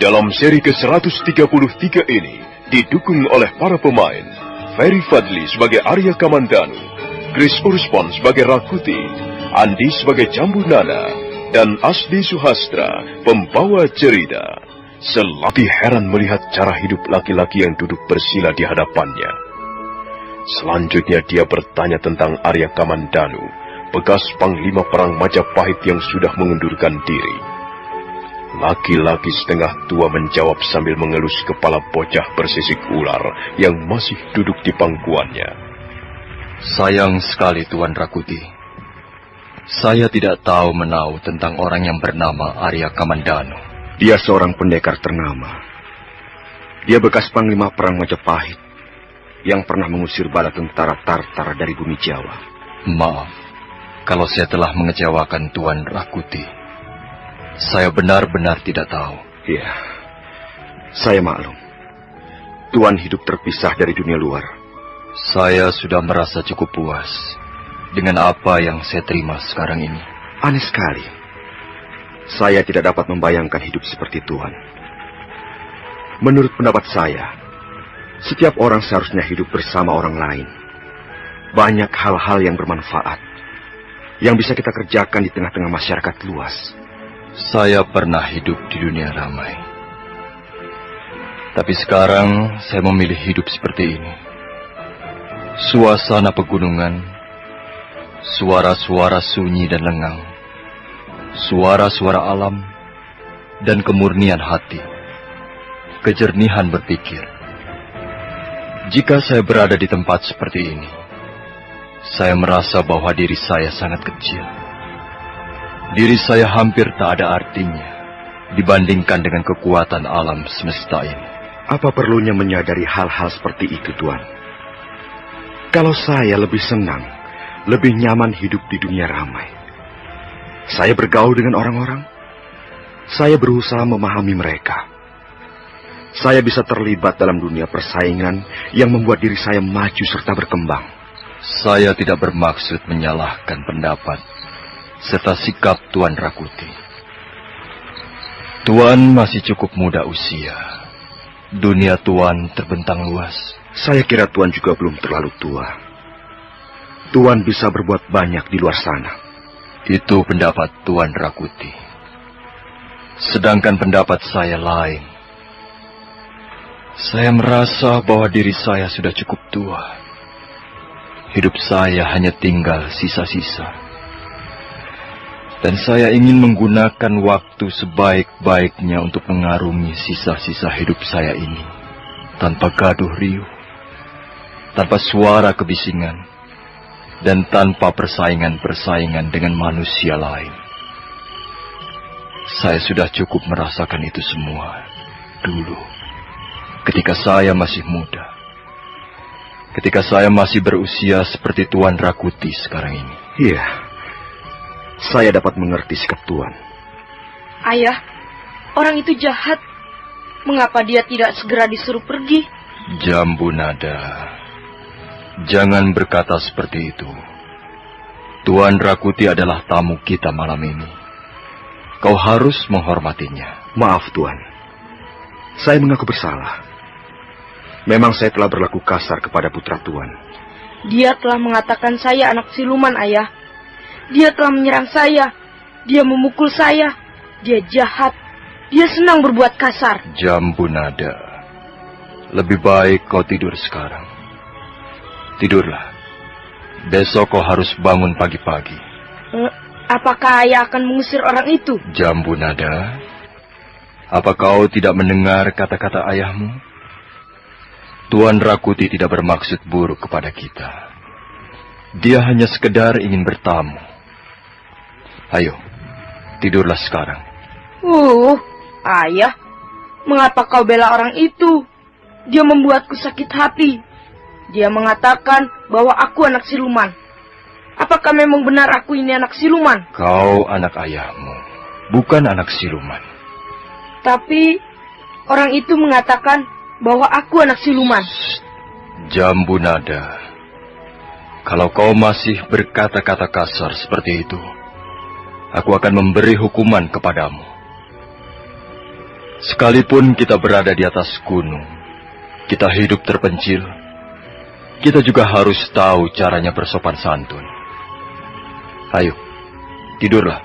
Dalam seri ke-133 ini didukung oleh para pemain Ferry Fadli sebagai Arya Kamandanu, Chris Urspon sebagai Rakuti, Andi sebagai Jambu Nana, dan Asdi Suhastra, pembawa cerita. Selagi heran melihat cara hidup laki-laki yang duduk bersila di hadapannya. Selanjutnya dia bertanya tentang Arya Kamandanu, bekas panglima perang Majapahit yang sudah mengundurkan diri. Laki-laki setengah tua menjawab sambil mengelus kepala bocah bersisik ular yang masih duduk di pangkuannya. Sayang sekali Tuan Rakuti. Saya tidak tahu menahu tentang orang yang bernama Arya Kamandanu. Dia seorang pendekar ternama. Dia bekas panglima perang Majapahit yang pernah mengusir bala tentara Tartar dari bumi Jawa. Maaf, kalau saya telah mengecewakan Tuan Rakuti. Saya benar-benar tidak tahu. Iya, saya maklum. Tuan hidup terpisah dari dunia luar. Saya sudah merasa cukup puas dengan apa yang saya terima sekarang ini. Aneh sekali. Saya tidak dapat membayangkan hidup seperti Tuan. Menurut pendapat saya, setiap orang seharusnya hidup bersama orang lain. Banyak hal-hal yang bermanfaat yang bisa kita kerjakan di tengah-tengah masyarakat luas. Saya pernah hidup di dunia ramai. Tapi sekarang saya memilih hidup seperti ini. Suasana pegunungan, suara-suara sunyi dan lengang, suara-suara alam, dan kemurnian hati, kejernihan berpikir. Jika saya berada di tempat seperti ini, saya merasa bahwa diri saya sangat kecil. Diri saya hampir tak ada artinya dibandingkan dengan kekuatan alam semesta ini. Apa perlunya menyadari hal-hal seperti itu, Tuan? Kalau saya lebih senang, lebih nyaman hidup di dunia ramai. Saya bergaul dengan orang-orang. Saya berusaha memahami mereka. Saya bisa terlibat dalam dunia persaingan yang membuat diri saya maju serta berkembang. Saya tidak bermaksud menyalahkan pendapat serta sikap Tuan Rakuti. Tuan masih cukup muda usia. Dunia Tuan terbentang luas. Saya kira Tuan juga belum terlalu tua. Tuan bisa berbuat banyak di luar sana. Itu pendapat Tuan Rakuti. Sedangkan pendapat saya lain. Saya merasa bahwa diri saya sudah cukup tua. Hidup saya hanya tinggal sisa-sisa. Dan saya ingin menggunakan waktu sebaik-baiknya untuk mengarungi sisa-sisa hidup saya ini. Tanpa gaduh riuh, tanpa suara kebisingan, dan tanpa persaingan-persaingan dengan manusia lain. Saya sudah cukup merasakan itu semua dulu, ketika saya masih muda. Ketika saya masih berusia seperti Tuan Rakuti sekarang ini. Iya, saya dapat mengerti sikap Tuan. Ayah, orang itu jahat. Mengapa dia tidak segera disuruh pergi? Jambu Nada, jangan berkata seperti itu. Tuan Rakuti adalah tamu kita malam ini. Kau harus menghormatinya. Maaf, Tuan. Saya mengaku bersalah. Memang saya telah berlaku kasar kepada putra Tuan. Dia telah mengatakan saya anak siluman, Ayah. Dia telah menyerang saya. Dia memukul saya. Dia jahat. Dia senang berbuat kasar. Jambu Nada, lebih baik kau tidur sekarang. Tidurlah. Besok kau harus bangun pagi-pagi. Apakah ayah akan mengusir orang itu? Jambu Nada, apa kau tidak mendengar kata-kata ayahmu? Tuan Rakuti tidak bermaksud buruk kepada kita. Dia hanya sekedar ingin bertamu. Ayo, tidurlah sekarang. Ayah, mengapa kau bela orang itu? Dia membuatku sakit hati. Dia mengatakan bahwa aku anak siluman. Apakah memang benar aku ini anak siluman? Kau anak ayahmu, bukan anak siluman. Tapi orang itu mengatakan bahwa aku anak siluman. Jambu Nada, kalau kau masih berkata-kata kasar seperti itu, aku akan memberi hukuman kepadamu. Sekalipun kita berada di atas gunung, kita hidup terpencil, kita juga harus tahu caranya bersopan santun. Ayo, tidurlah.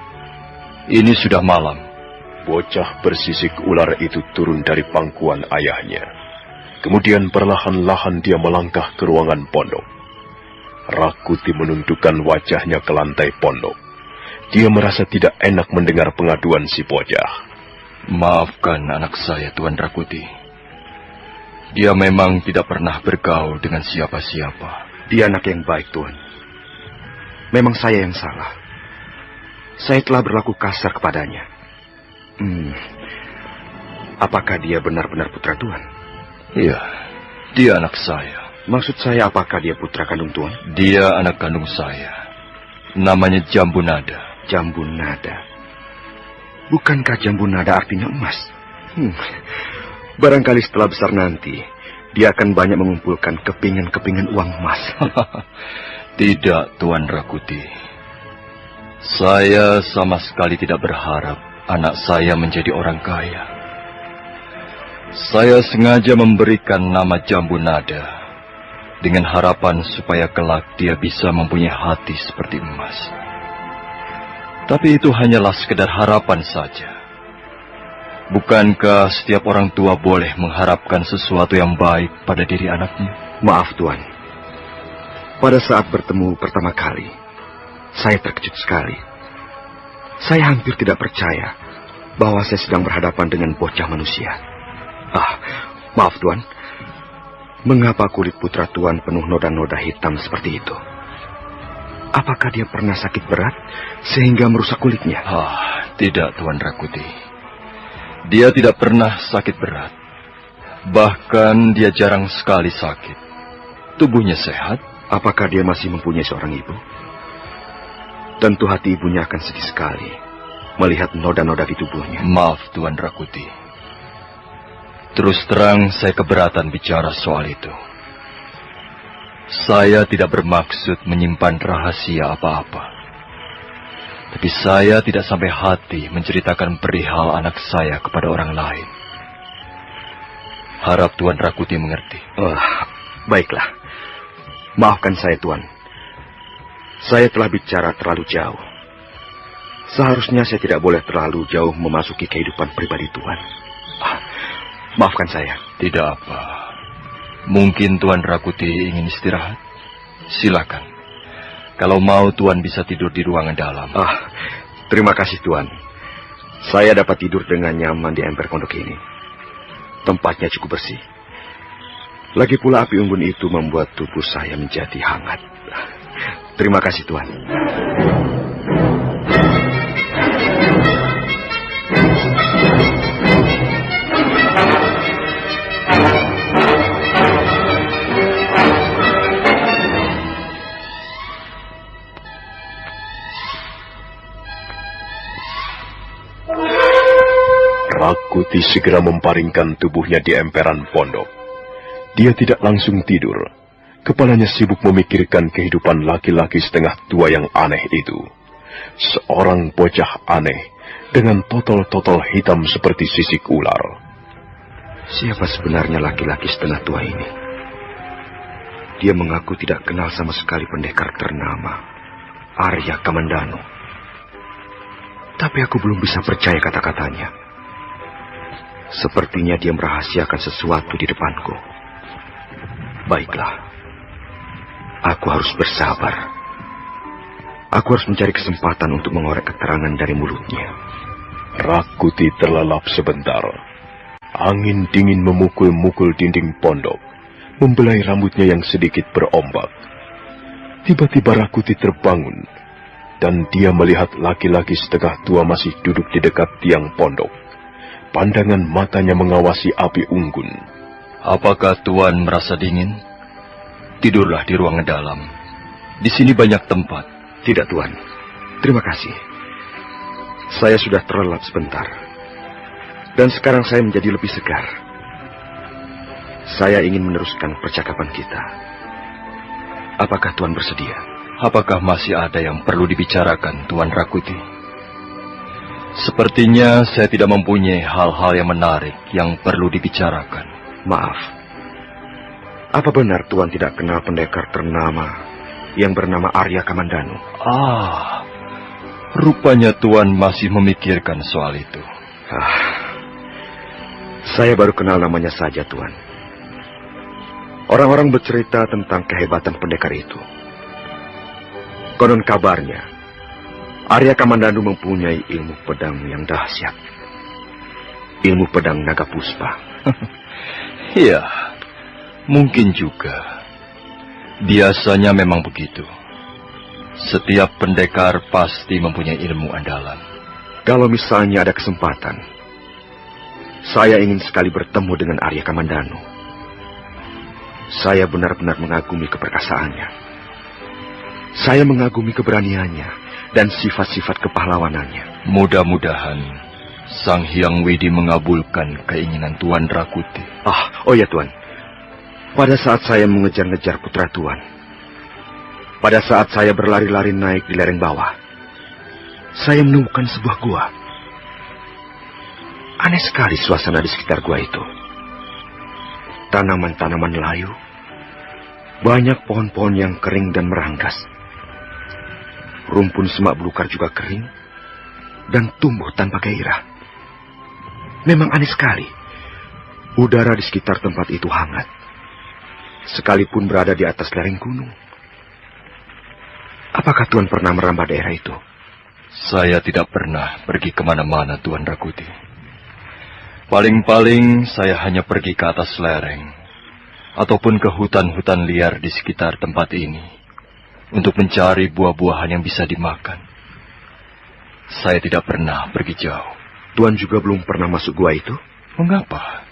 Ini sudah malam. Bocah bersisik ular itu turun dari pangkuan ayahnya. Kemudian perlahan-lahan dia melangkah ke ruangan pondok. Rakuti menundukkan wajahnya ke lantai pondok. Dia merasa tidak enak mendengar pengaduan si bocah. Maafkan anak saya, Tuan Rakuti. Dia memang tidak pernah bergaul dengan siapa-siapa. Dia anak yang baik, Tuan. Memang saya yang salah. Saya telah berlaku kasar kepadanya. Apakah dia benar-benar putra Tuan? Iya, dia anak saya. Maksud saya, apakah dia putra kandung Tuan? Dia anak kandung saya. Namanya Jambu Nada. Jambu Nada. Bukankah jambu nada artinya emas? Barangkali setelah besar nanti, dia akan banyak mengumpulkan kepingan-kepingan uang emas. Tidak, Tuan Rakuti. Saya sama sekali tidak berharap anak saya menjadi orang kaya. Saya sengaja memberikan nama Jambu Nada dengan harapan supaya kelak dia bisa mempunyai hati seperti emas. Tapi itu hanyalah sekedar harapan saja. Bukankah setiap orang tua boleh mengharapkan sesuatu yang baik pada diri anaknya? Maaf, Tuan. Pada saat bertemu pertama kali, saya terkejut sekali. Saya hampir tidak percaya bahwa saya sedang berhadapan dengan bocah manusia. Maaf, Tuan. Mengapa kulit putra Tuan penuh noda-noda hitam seperti itu? Apakah dia pernah sakit berat sehingga merusak kulitnya? Tidak, Tuan Rakuti. Dia tidak pernah sakit berat. Bahkan dia jarang sekali sakit. Tubuhnya sehat. Apakah dia masih mempunyai seorang ibu? Tentu hati ibunya akan sedih sekali melihat noda-noda di tubuhnya. Maaf, Tuan Rakuti. Terus terang saya keberatan bicara soal itu. Saya tidak bermaksud menyimpan rahasia apa-apa. Tapi saya tidak sampai hati menceritakan perihal anak saya kepada orang lain. Harap Tuan Rakuti mengerti. Baiklah. Maafkan saya, Tuan. Saya telah bicara terlalu jauh. Seharusnya saya tidak boleh terlalu jauh memasuki kehidupan pribadi Tuan. Maafkan saya. Tidak apa. Mungkin Tuan Rakuti ingin istirahat? Silakan. Kalau mau, Tuan bisa tidur di ruangan dalam. Terima kasih, Tuan. Saya dapat tidur dengan nyaman di emper pondok ini. Tempatnya cukup bersih. Lagi pula api unggun itu membuat tubuh saya menjadi hangat. Terima kasih, Tuan. Rakuti segera memparingkan tubuhnya di emperan pondok. Dia tidak langsung tidur. Kepalanya sibuk memikirkan kehidupan laki-laki setengah tua yang aneh itu. Seorang bocah aneh dengan totol-totol hitam seperti sisik ular. Siapa sebenarnya laki-laki setengah tua ini? Dia mengaku tidak kenal sama sekali pendekar ternama Arya Kamandanu. Tapi aku belum bisa percaya kata-katanya. Sepertinya dia merahasiakan sesuatu di depanku. Baiklah. Aku harus bersabar. Aku harus mencari kesempatan untuk mengorek keterangan dari mulutnya. Rakuti terlelap sebentar. Angin dingin memukul-mukul dinding pondok, membelai rambutnya yang sedikit berombak. Tiba-tiba Rakuti terbangun, dan dia melihat laki-laki setengah tua masih duduk di dekat tiang pondok. Pandangan matanya mengawasi api unggun. Apakah Tuan merasa dingin? Tidurlah di ruangan dalam. Di sini banyak tempat. Tidak, Tuan. Terima kasih. Saya sudah terlelap sebentar. Dan sekarang saya menjadi lebih segar. Saya ingin meneruskan percakapan kita. Apakah Tuan bersedia? Apakah masih ada yang perlu dibicarakan, Tuan Rakuti? Sepertinya saya tidak mempunyai hal-hal yang menarik yang perlu dibicarakan. Maaf. Apa benar Tuan tidak kenal pendekar ternama yang bernama Arya Kamandanu? Rupanya Tuan masih memikirkan soal itu. Saya baru kenal namanya saja, Tuan. Orang-orang bercerita tentang kehebatan pendekar itu. Konon kabarnya, Arya Kamandanu mempunyai ilmu pedang yang dahsyat. Ilmu pedang naga puspa. Iya, mungkin juga. Biasanya memang begitu. Setiap pendekar pasti mempunyai ilmu andalan. Kalau misalnya ada kesempatan, saya ingin sekali bertemu dengan Arya Kamandanu. Saya benar-benar mengagumi keperkasaannya. Saya mengagumi keberaniannya dan sifat-sifat kepahlawanannya. Mudah-mudahan Sang Hyang Widi mengabulkan keinginan Tuan Rakuti. Oh ya Tuan. Pada saat saya mengejar-ngejar putra Tuan, pada saat saya berlari-lari naik di lereng bawah, saya menemukan sebuah gua. Aneh sekali suasana di sekitar gua itu. Tanaman-tanaman layu, banyak pohon-pohon yang kering dan meranggas. Rumpun semak belukar juga kering dan tumbuh tanpa gairah. Memang aneh sekali. Udara di sekitar tempat itu hangat, sekalipun berada di atas lereng gunung. Apakah Tuan pernah merambah daerah itu? Saya tidak pernah pergi kemana-mana, Tuan Rakuti. Paling-paling saya hanya pergi ke atas lereng, ataupun ke hutan-hutan liar di sekitar tempat ini, untuk mencari buah-buahan yang bisa dimakan. Saya tidak pernah pergi jauh. Tuan juga belum pernah masuk gua itu? Mengapa?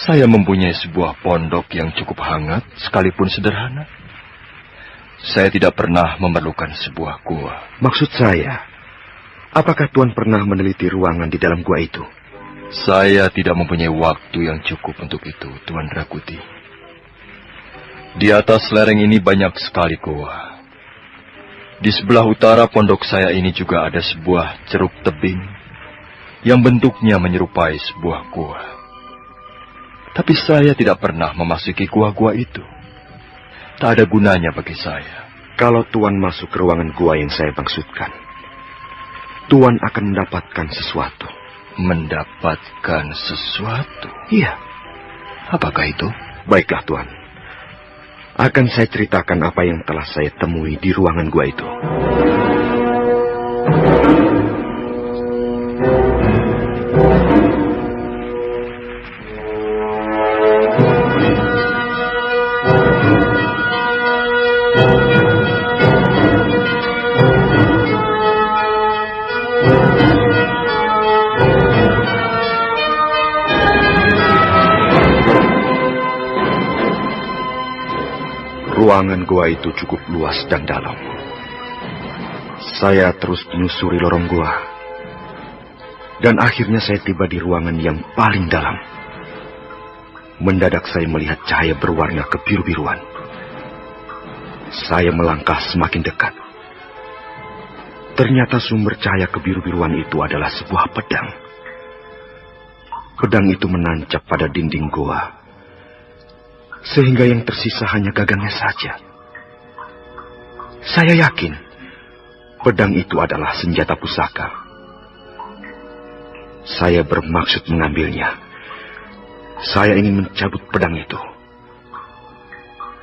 Saya mempunyai sebuah pondok yang cukup hangat, sekalipun sederhana. Saya tidak pernah memerlukan sebuah gua. Maksud saya, apakah Tuan pernah meneliti ruangan di dalam gua itu? Saya tidak mempunyai waktu yang cukup untuk itu, Tuan Rakuti. Di atas lereng ini banyak sekali gua. Di sebelah utara pondok saya ini juga ada sebuah ceruk tebing yang bentuknya menyerupai sebuah gua. Tapi saya tidak pernah memasuki gua-gua itu. Tak ada gunanya bagi saya. Kalau Tuan masuk ke ruangan gua yang saya maksudkan, Tuan akan mendapatkan sesuatu. Mendapatkan sesuatu? Iya. Apakah itu? Baiklah, Tuan. Akan saya ceritakan apa yang telah saya temui di ruangan gua itu. Ruangan gua itu cukup luas dan dalam. Saya terus menyusuri lorong gua. Dan akhirnya saya tiba di ruangan yang paling dalam. Mendadak saya melihat cahaya berwarna kebiru-biruan. Saya melangkah semakin dekat. Ternyata sumber cahaya kebiru-biruan itu adalah sebuah pedang. Pedang itu menancap pada dinding gua, sehingga yang tersisa hanya gagangnya saja. Saya yakin pedang itu adalah senjata pusaka. Saya bermaksud mengambilnya. Saya ingin mencabut pedang itu.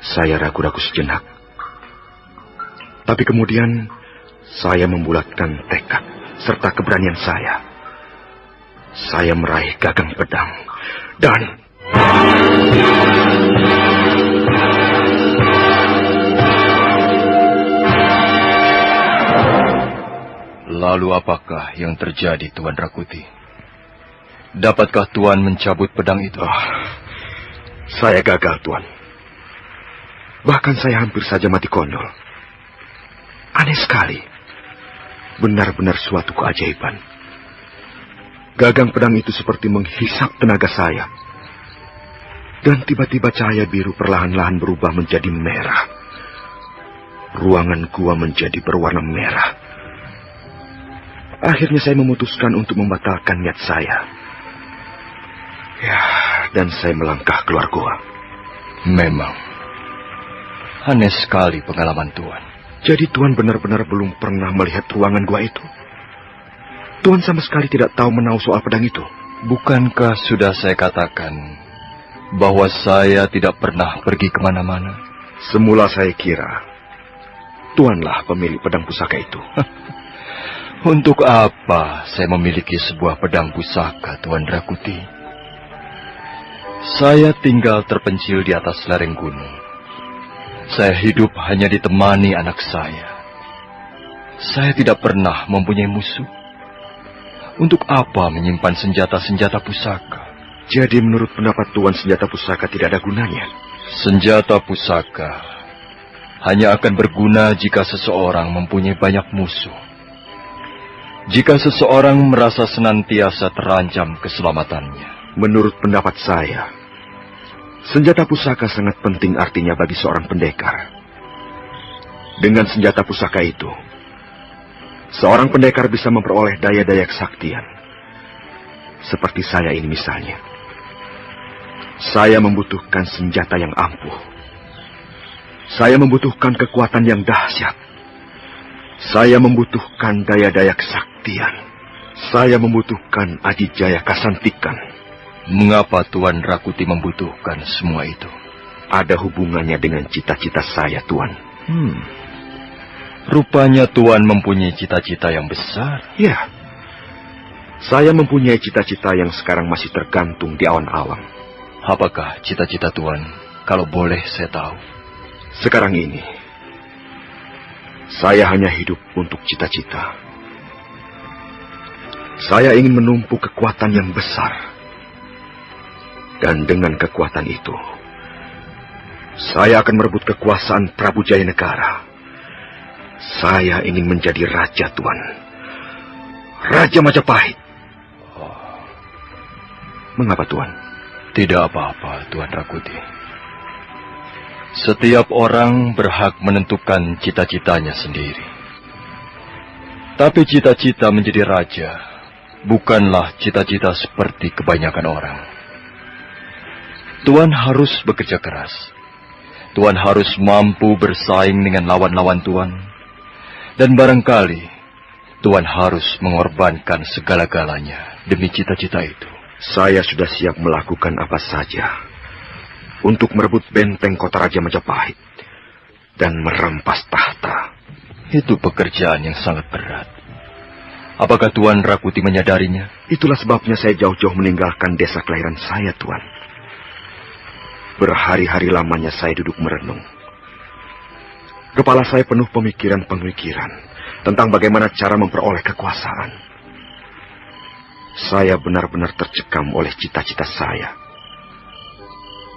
Saya ragu-ragu sejenak. Tapi kemudian saya membulatkan tekad serta keberanian saya. Saya meraih gagang pedang dan... Lalu apakah yang terjadi, Tuan Rakuti? Dapatkah Tuan mencabut pedang itu? Saya gagal, Tuan. Bahkan saya hampir saja mati konyol. Aneh sekali. Benar-benar suatu keajaiban. Gagang pedang itu seperti menghisap tenaga saya. Dan tiba-tiba cahaya biru perlahan-lahan berubah menjadi merah. Ruangan gua menjadi berwarna merah. Akhirnya saya memutuskan untuk membatalkan niat saya. Ya, dan saya melangkah keluar gua. Memang aneh sekali pengalaman Tuan. Jadi Tuan benar-benar belum pernah melihat ruangan gua itu? Tuan sama sekali tidak tahu menahu soal pedang itu? Bukankah sudah saya katakan bahwa saya tidak pernah pergi kemana-mana? Semula saya kira Tuanlah pemilik pedang pusaka itu. Untuk apa saya memiliki sebuah pedang pusaka, Tuan Rakuti? Saya tinggal terpencil di atas lereng gunung. Saya hidup hanya ditemani anak saya. Saya tidak pernah mempunyai musuh. Untuk apa menyimpan senjata-senjata pusaka? Jadi menurut pendapat Tuan, senjata pusaka tidak ada gunanya? Senjata pusaka hanya akan berguna jika seseorang mempunyai banyak musuh. Jika seseorang merasa senantiasa terancam keselamatannya. Menurut pendapat saya, senjata pusaka sangat penting artinya bagi seorang pendekar. Dengan senjata pusaka itu, seorang pendekar bisa memperoleh daya-daya kesaktian. Seperti saya ini misalnya. Saya membutuhkan senjata yang ampuh. Saya membutuhkan kekuatan yang dahsyat. Saya membutuhkan daya-daya kesaktian. Saya membutuhkan Adijaya Kasantikan. Mengapa Tuan Rakuti membutuhkan semua itu? Ada hubungannya dengan cita-cita saya, Tuan. Rupanya Tuan mempunyai cita-cita yang besar. Ya, saya mempunyai cita-cita yang sekarang masih tergantung di awan-awan. Apakah cita-cita Tuan, kalau boleh saya tahu? Sekarang ini, saya hanya hidup untuk cita-cita. Saya ingin menumpuk kekuatan yang besar. Dan dengan kekuatan itu, saya akan merebut kekuasaan Prabu Jayanegara. Saya ingin menjadi raja, Tuan. Raja Majapahit. Mengapa, Tuan? Tidak apa-apa, Tuan Rakuti. Setiap orang berhak menentukan cita-citanya sendiri. Tapi cita-cita menjadi raja bukanlah cita-cita seperti kebanyakan orang. Tuan harus bekerja keras. Tuan harus mampu bersaing dengan lawan-lawan Tuan. Dan barangkali Tuan harus mengorbankan segala-galanya demi cita-cita itu. Saya sudah siap melakukan apa saja untuk merebut benteng kota Raja Majapahit dan merampas tahta. Itu pekerjaan yang sangat berat. Apakah Tuan Rakuti menyadarinya? Itulah sebabnya saya jauh-jauh meninggalkan desa kelahiran saya, Tuan. Berhari-hari lamanya saya duduk merenung. Kepala saya penuh pemikiran-pemikiran tentang bagaimana cara memperoleh kekuasaan. Saya benar-benar tercekam oleh cita-cita saya.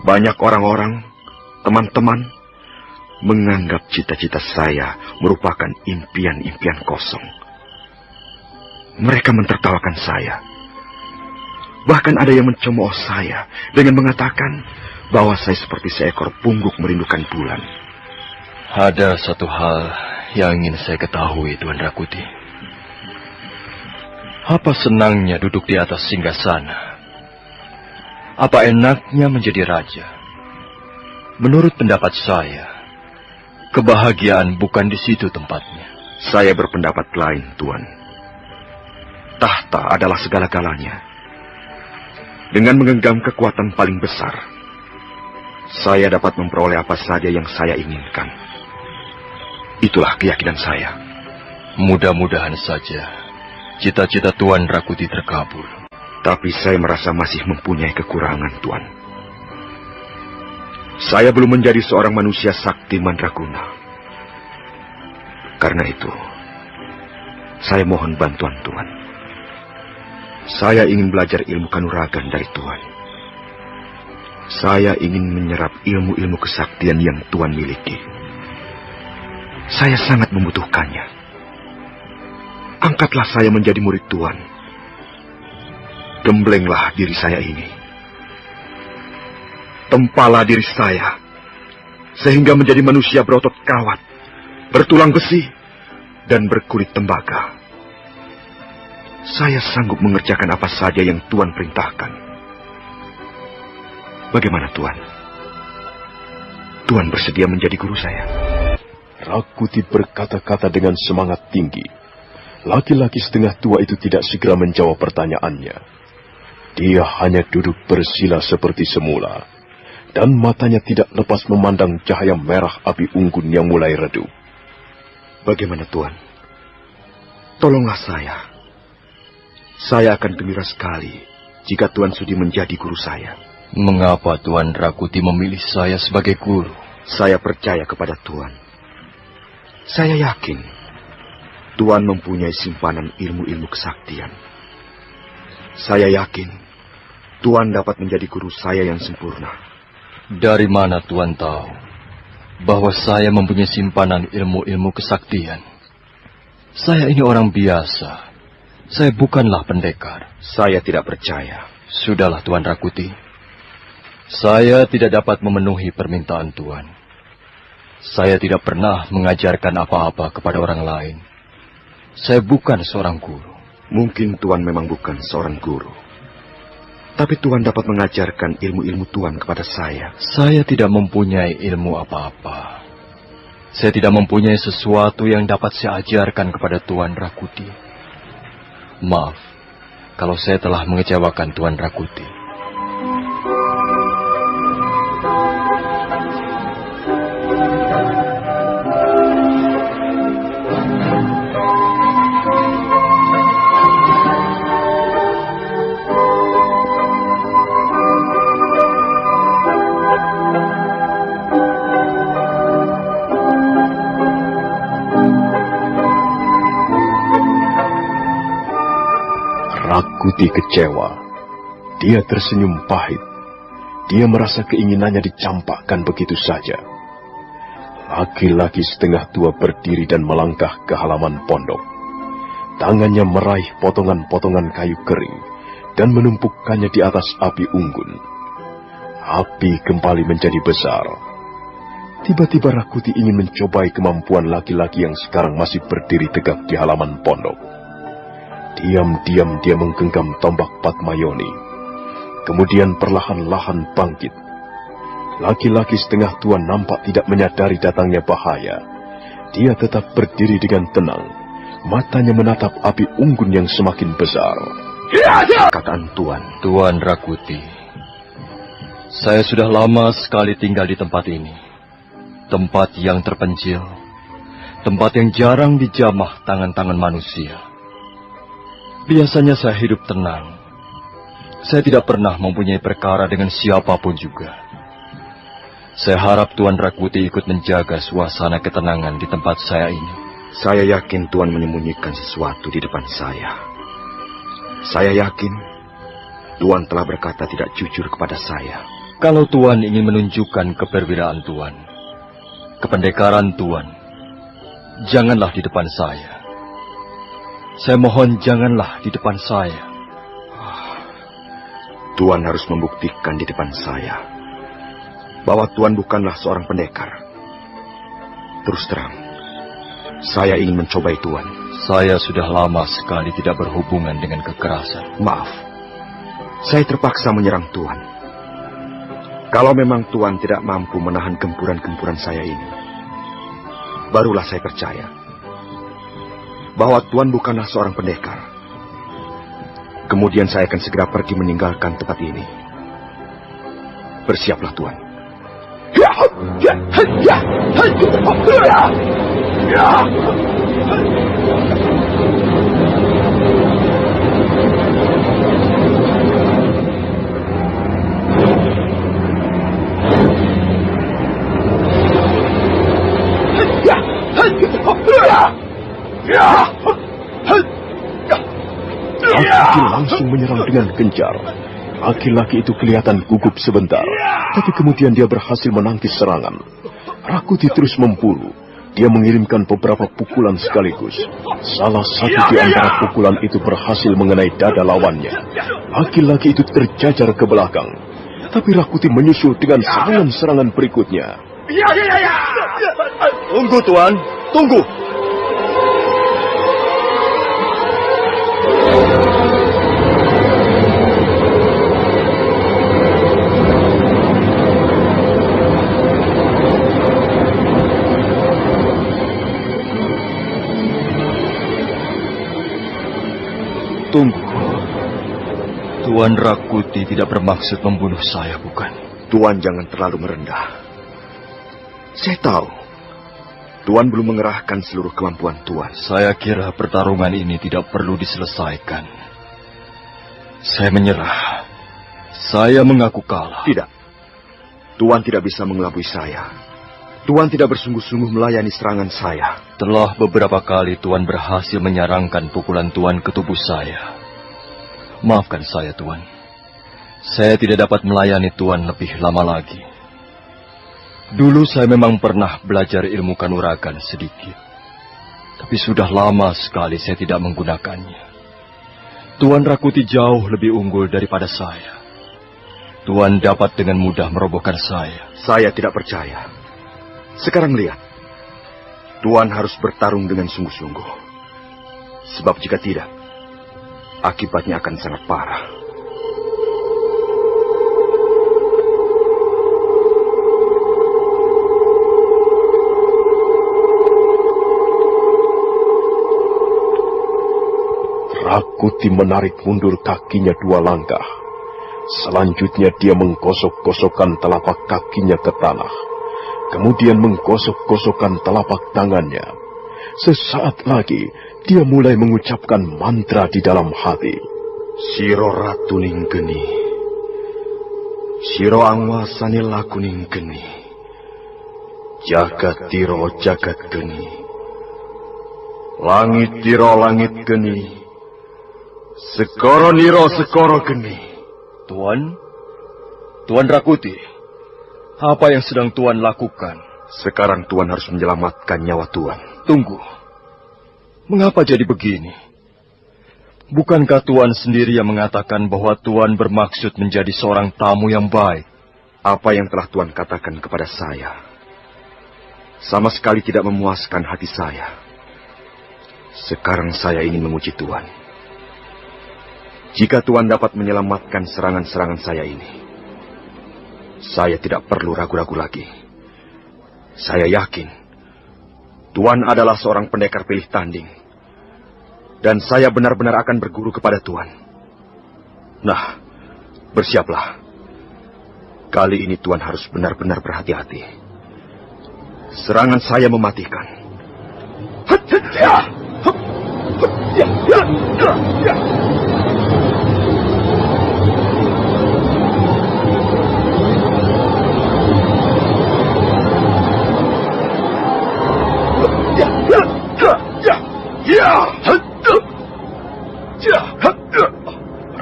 Banyak orang-orang, teman-teman, menganggap cita-cita saya merupakan impian-impian kosong. Mereka mentertawakan saya. Bahkan ada yang mencemooh saya dengan mengatakan bahwa saya seperti seekor pungguk merindukan bulan. Ada satu hal yang ingin saya ketahui, Tuan Rakuti. Apa senangnya duduk di atas singgasana? Apa enaknya menjadi raja? Menurut pendapat saya, kebahagiaan bukan di situ tempatnya. Saya berpendapat lain, Tuan. Tahta adalah segala-galanya. Dengan menggenggam kekuatan paling besar, saya dapat memperoleh apa saja yang saya inginkan. Itulah keyakinan saya. Mudah-mudahan saja cita-cita Tuan Rakuti terkabul. Tapi saya merasa masih mempunyai kekurangan, Tuan. Saya belum menjadi seorang manusia sakti mandraguna. Karena itu, saya mohon bantuan Tuan. Saya ingin belajar ilmu kanuragan dari Tuan. Saya ingin menyerap ilmu-ilmu kesaktian yang Tuan miliki. Saya sangat membutuhkannya. Angkatlah saya menjadi murid Tuan. Gemblenglah diri saya ini. Tempalah diri saya, sehingga menjadi manusia berotot kawat, bertulang besi, dan berkulit tembaga. Saya sanggup mengerjakan apa saja yang Tuan perintahkan. Bagaimana Tuan? Tuan bersedia menjadi guru saya? Rakuti berkata-kata dengan semangat tinggi. Laki-laki setengah tua itu tidak segera menjawab pertanyaannya. Dia hanya duduk bersila seperti semula, dan matanya tidak lepas memandang cahaya merah api unggun yang mulai redup. Bagaimana Tuan? Tolonglah saya. Saya akan gembira sekali jika Tuan sudi menjadi guru saya. Mengapa Tuan Rakuti memilih saya sebagai guru? Saya percaya kepada Tuan. Saya yakin Tuan mempunyai simpanan ilmu-ilmu kesaktian. Saya yakin Tuan dapat menjadi guru saya yang sempurna. Dari mana Tuan tahu bahwa saya mempunyai simpanan ilmu-ilmu kesaktian? Saya ini orang biasa. Saya bukanlah pendekar. Saya tidak percaya. Sudahlah Tuan Rakuti. Saya tidak dapat memenuhi permintaan Tuan. Saya tidak pernah mengajarkan apa-apa kepada orang lain. Saya bukan seorang guru. Mungkin Tuan memang bukan seorang guru. Tapi Tuan dapat mengajarkan ilmu-ilmu Tuan kepada saya. Saya tidak mempunyai ilmu apa-apa. Saya tidak mempunyai sesuatu yang dapat saya ajarkan kepada Tuan Rakuti. Maaf, kalau saya telah mengecewakan Tuan Rakuti. Rakuti kecewa. Dia tersenyum pahit. Dia merasa keinginannya dicampakkan begitu saja. Laki-laki setengah tua berdiri dan melangkah ke halaman pondok. Tangannya meraih potongan-potongan kayu kering dan menumpukannya di atas api unggun. Api kembali menjadi besar. Tiba-tiba Rakuti ingin mencobai kemampuan laki-laki yang sekarang masih berdiri tegak di halaman pondok. Diam-diam dia menggenggam tombak Patmayoni. Kemudian perlahan-lahan bangkit. Laki-laki setengah tua nampak tidak menyadari datangnya bahaya. Dia tetap berdiri dengan tenang. Matanya menatap api unggun yang semakin besar. Kataan Tuan. Tuan Rakuti, saya sudah lama sekali tinggal di tempat ini. Tempat yang terpencil. Tempat yang jarang dijamah tangan-tangan manusia. Biasanya saya hidup tenang. Saya tidak pernah mempunyai perkara dengan siapapun juga. Saya harap Tuan Rakuti ikut menjaga suasana ketenangan di tempat saya ini. Saya yakin Tuan menyembunyikan sesuatu di depan saya. Saya yakin Tuan telah berkata tidak jujur kepada saya. Kalau Tuan ingin menunjukkan keperwiraan Tuan, kependekaran Tuan, janganlah di depan saya. Saya mohon janganlah di depan saya. Tuan harus membuktikan di depan saya bahwa Tuan bukanlah seorang pendekar. Terus terang, saya ingin mencobai Tuan. Saya sudah lama sekali tidak berhubungan dengan kekerasan. Maaf, saya terpaksa menyerang Tuan. Kalau memang Tuan tidak mampu menahan gempuran-gempuran saya ini, barulah saya percaya bahwa Tuan bukanlah seorang pendekar. Kemudian saya akan segera pergi meninggalkan tempat ini. Bersiaplah Tuan. Rakuti langsung menyerang dengan gencar. Laki-laki itu kelihatan gugup sebentar, tapi kemudian dia berhasil menangkis serangan. Rakuti terus memburu. Dia mengirimkan beberapa pukulan sekaligus. Salah satu di antara pukulan itu berhasil mengenai dada lawannya. Laki-laki itu terjajar ke belakang. Tapi Rakuti menyusul dengan serangan-serangan berikutnya. Tunggu Tuan, tunggu. Tuan Rakuti tidak bermaksud membunuh saya, bukan? Tuan jangan terlalu merendah. Saya tahu, Tuan belum mengerahkan seluruh kemampuan Tuan. Saya kira pertarungan ini tidak perlu diselesaikan. Saya menyerah. Saya mengaku kalah. Tidak. Tuan tidak bisa mengelabui saya. Tuan tidak bersungguh-sungguh melayani serangan saya. Telah beberapa kali Tuan berhasil menyarangkan pukulan Tuan ke tubuh saya. Maafkan saya, Tuan. Saya tidak dapat melayani Tuan lebih lama lagi. Dulu saya memang pernah belajar ilmu kanuragan sedikit. Tapi sudah lama sekali saya tidak menggunakannya. Tuan Rakuti jauh lebih unggul daripada saya. Tuan dapat dengan mudah merobohkan saya. Saya tidak percaya. Sekarang lihat. Tuan harus bertarung dengan sungguh-sungguh. Sebab jika tidak, akibatnya akan sangat parah. Rakuti menarik mundur kakinya 2 langkah. Selanjutnya dia menggosok-gosokkan telapak kakinya ke tanah. Kemudian menggosok-gosokkan telapak tangannya. Sesaat lagi, dia mulai mengucapkan mantra di dalam hati. Siro ratuning geni. Siro angwasani lakuning geni. Jagat tiro jagat geni. Langit tiro langit geni. Sekoro niro sekoro geni. Tuan Rakuti, apa yang sedang Tuan lakukan? Sekarang Tuan harus menyelamatkan nyawa Tuan. Tunggu, mengapa jadi begini? Bukankah Tuan sendiri yang mengatakan bahwa Tuan bermaksud menjadi seorang tamu yang baik? Apa yang telah Tuan katakan kepada saya sama sekali tidak memuaskan hati saya. Sekarang saya ingin menguji Tuan. Jika Tuan dapat menyelamatkan serangan-serangan saya ini, saya tidak perlu ragu-ragu lagi. Saya yakin Tuan adalah seorang pendekar pilih tanding, dan saya benar-benar akan berguru kepada Tuan. Nah, bersiaplah. Kali ini Tuan harus benar-benar berhati-hati. Serangan saya mematikan.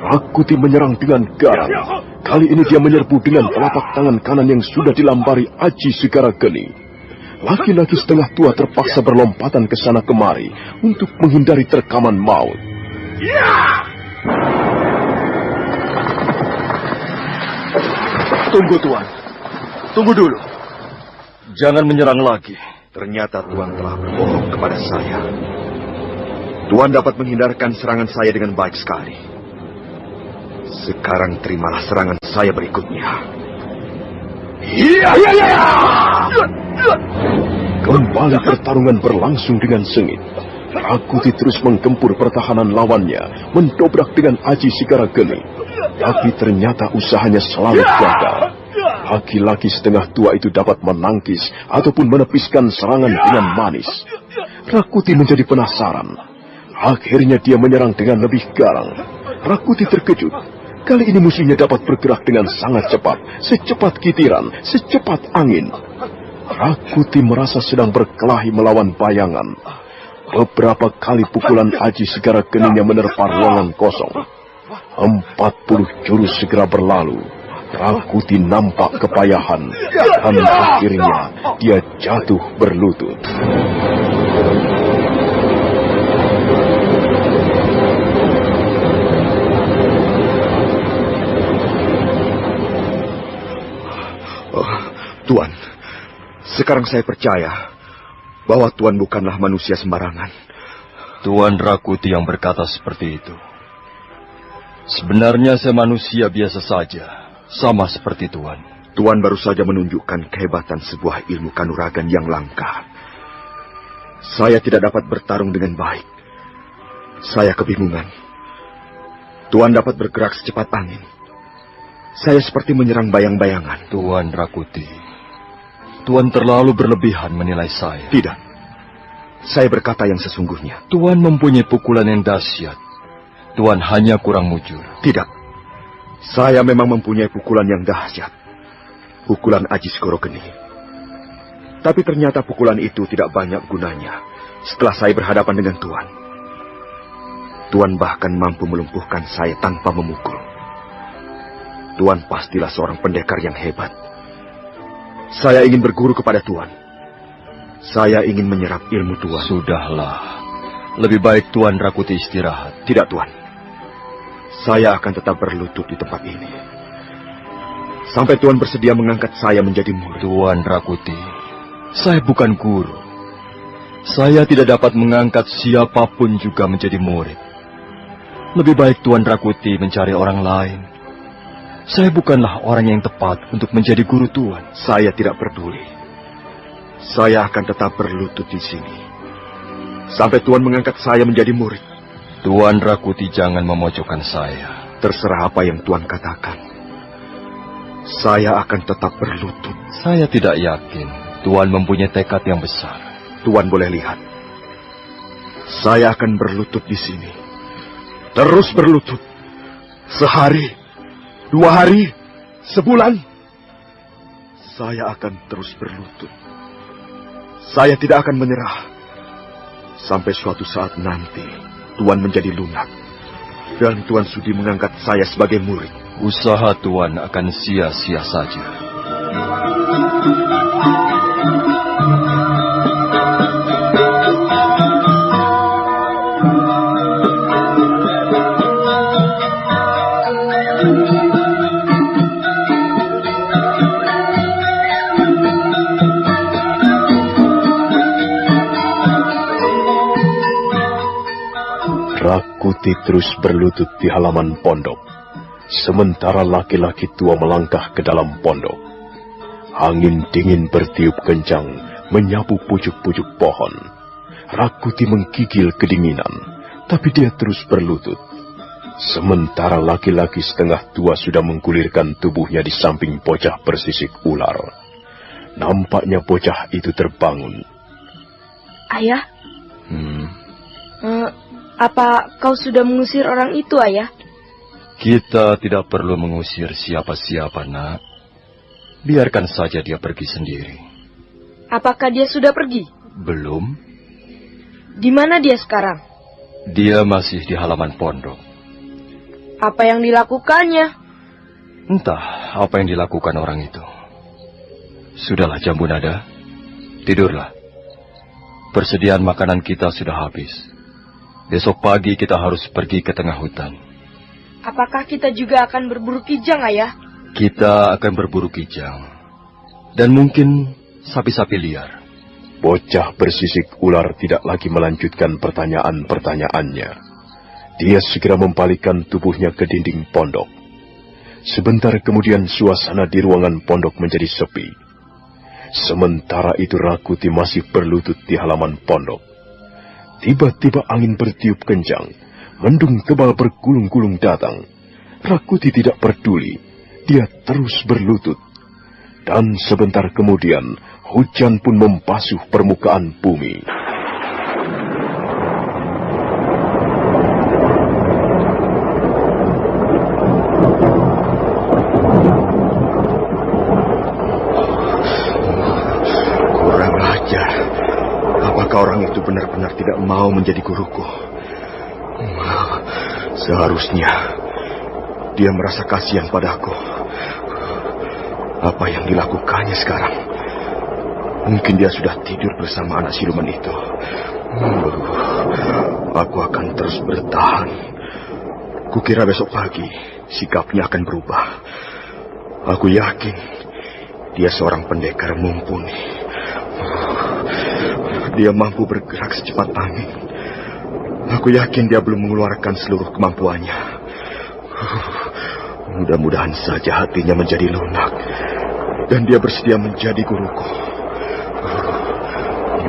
Rakuti menyerang dengan garang. Kali ini dia menyerbu dengan telapak tangan kanan yang sudah dilambari Aji Segara Geni. Laki-laki setengah tua terpaksa berlompatan ke sana kemari untuk menghindari terkaman maut. Tunggu, Tuan. Tunggu dulu. Jangan menyerang lagi. Ternyata Tuan telah berbohong kepada saya. Tuan dapat menghindarkan serangan saya dengan baik sekali. Sekarang terimalah serangan saya berikutnya. Kembali pertarungan berlangsung dengan sengit. Rakuti terus menggempur pertahanan lawannya, mendobrak dengan Aji Segara Geni. Tapi ternyata usahanya selalu gagal. Laki-laki setengah tua itu dapat menangkis ataupun menepiskan serangan dengan manis. Rakuti menjadi penasaran. Akhirnya dia menyerang dengan lebih garang. Rakuti terkejut. Kali ini musuhnya dapat bergerak dengan sangat cepat, secepat kitiran, secepat angin. Rakuti merasa sedang berkelahi melawan bayangan. Beberapa kali pukulan Aji Segara Geninya menerpa ruangan kosong. 40 jurus segera berlalu. Rakuti nampak kepayahan, dan akhirnya dia jatuh berlutut. Tuan, sekarang saya percaya bahwa Tuan bukanlah manusia sembarangan. Tuan Rakuti yang berkata seperti itu. Sebenarnya saya manusia biasa saja, sama seperti Tuan. Tuan baru saja menunjukkan kehebatan sebuah ilmu kanuragan yang langka. Saya tidak dapat bertarung dengan baik. Saya kebingungan. Tuan dapat bergerak secepat angin. Saya seperti menyerang bayang-bayangan. Tuan Rakuti, Tuan terlalu berlebihan menilai saya. Tidak. Saya berkata yang sesungguhnya. Tuan mempunyai pukulan yang dahsyat. Tuan hanya kurang mujur. Tidak. Saya memang mempunyai pukulan yang dahsyat. Pukulan Aji Segoro Geni. Tapi ternyata pukulan itu tidak banyak gunanya setelah saya berhadapan dengan Tuan. Tuan bahkan mampu melumpuhkan saya tanpa memukul. Tuan pastilah seorang pendekar yang hebat. Saya ingin berguru kepada Tuan. Saya ingin menyerap ilmu Tuan. Sudahlah. Lebih baik Tuan Rakuti istirahat. Tidak, Tuan. Saya akan tetap berlutut di tempat ini. Sampai Tuan bersedia mengangkat saya menjadi murid. Tuan Rakuti, saya bukan guru. Saya tidak dapat mengangkat siapapun juga menjadi murid. Lebih baik Tuan Rakuti mencari orang lain. Saya bukanlah orang yang tepat untuk menjadi guru Tuan. Saya tidak peduli. Saya akan tetap berlutut di sini sampai Tuan mengangkat saya menjadi murid. Tuan Rakuti jangan memojokkan saya. Terserah apa yang Tuan katakan. Saya akan tetap berlutut. Saya tidak yakin Tuan mempunyai tekad yang besar. Tuan boleh lihat. Saya akan berlutut di sini. Terus berlutut. Sehari, 2 hari, sebulan. Saya akan terus berlutut. Saya tidak akan menyerah. Sampai suatu saat nanti Tuan menjadi lunak. Dan Tuan sudi mengangkat saya sebagai murid. Usaha Tuan akan sia-sia saja. Rakuti terus berlutut di halaman pondok, sementara laki-laki tua melangkah ke dalam pondok. Angin dingin bertiup kencang, menyapu pucuk-pucuk pohon. Rakuti menggigil kedinginan, tapi dia terus berlutut. Sementara laki-laki setengah tua sudah menggulirkan tubuhnya di samping bocah bersisik ular. Nampaknya bocah itu terbangun. Ayah? Apa kau sudah mengusir orang itu, Ayah? Kita tidak perlu mengusir siapa-siapa, Nak. Biarkan saja dia pergi sendiri. Apakah dia sudah pergi? Belum. Di mana dia sekarang? Dia masih di halaman pondok. Apa yang dilakukannya? Entah apa yang dilakukan orang itu. Sudahlah, Jambu Nada. Tidurlah. Persediaan makanan kita sudah habis. Besok pagi kita harus pergi ke tengah hutan. Apakah kita juga akan berburu kijang, Ayah? Kita akan berburu kijang. Dan mungkin sapi-sapi liar. Bocah bersisik ular tidak lagi melanjutkan pertanyaan-pertanyaannya. Dia segera membalikkan tubuhnya ke dinding pondok. Sebentar kemudian suasana di ruangan pondok menjadi sepi. Sementara itu Rakuti masih berlutut di halaman pondok. Tiba-tiba angin bertiup kencang, mendung tebal bergulung-gulung datang. Rakuti tidak peduli, dia terus berlutut. Dan sebentar kemudian, hujan pun membasuh permukaan bumi. Kurang ajar. Apakah orang itu benar-benar tidak mau menjadi guruku? Seharusnya dia merasa kasihan padaku. Apa yang dilakukannya sekarang? Mungkin dia sudah tidur bersama anak siluman itu. Aku akan terus bertahan. Kukira besok pagi sikapnya akan berubah. Aku yakin dia seorang pendekar mumpuni. Dia mampu bergerak secepat angin. Aku yakin dia belum mengeluarkan seluruh kemampuannya. Mudah-mudahan saja hatinya menjadi lunak dan dia bersedia menjadi guruku.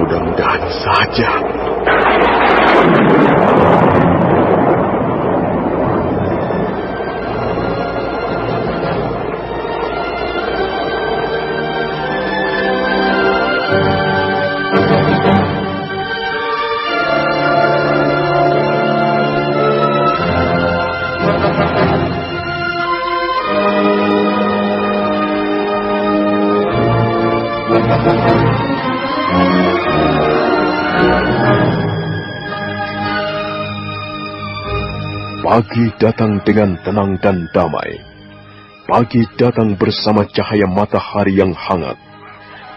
Mudah-mudahan saja. Pagi datang dengan tenang dan damai. Pagi datang bersama cahaya matahari yang hangat.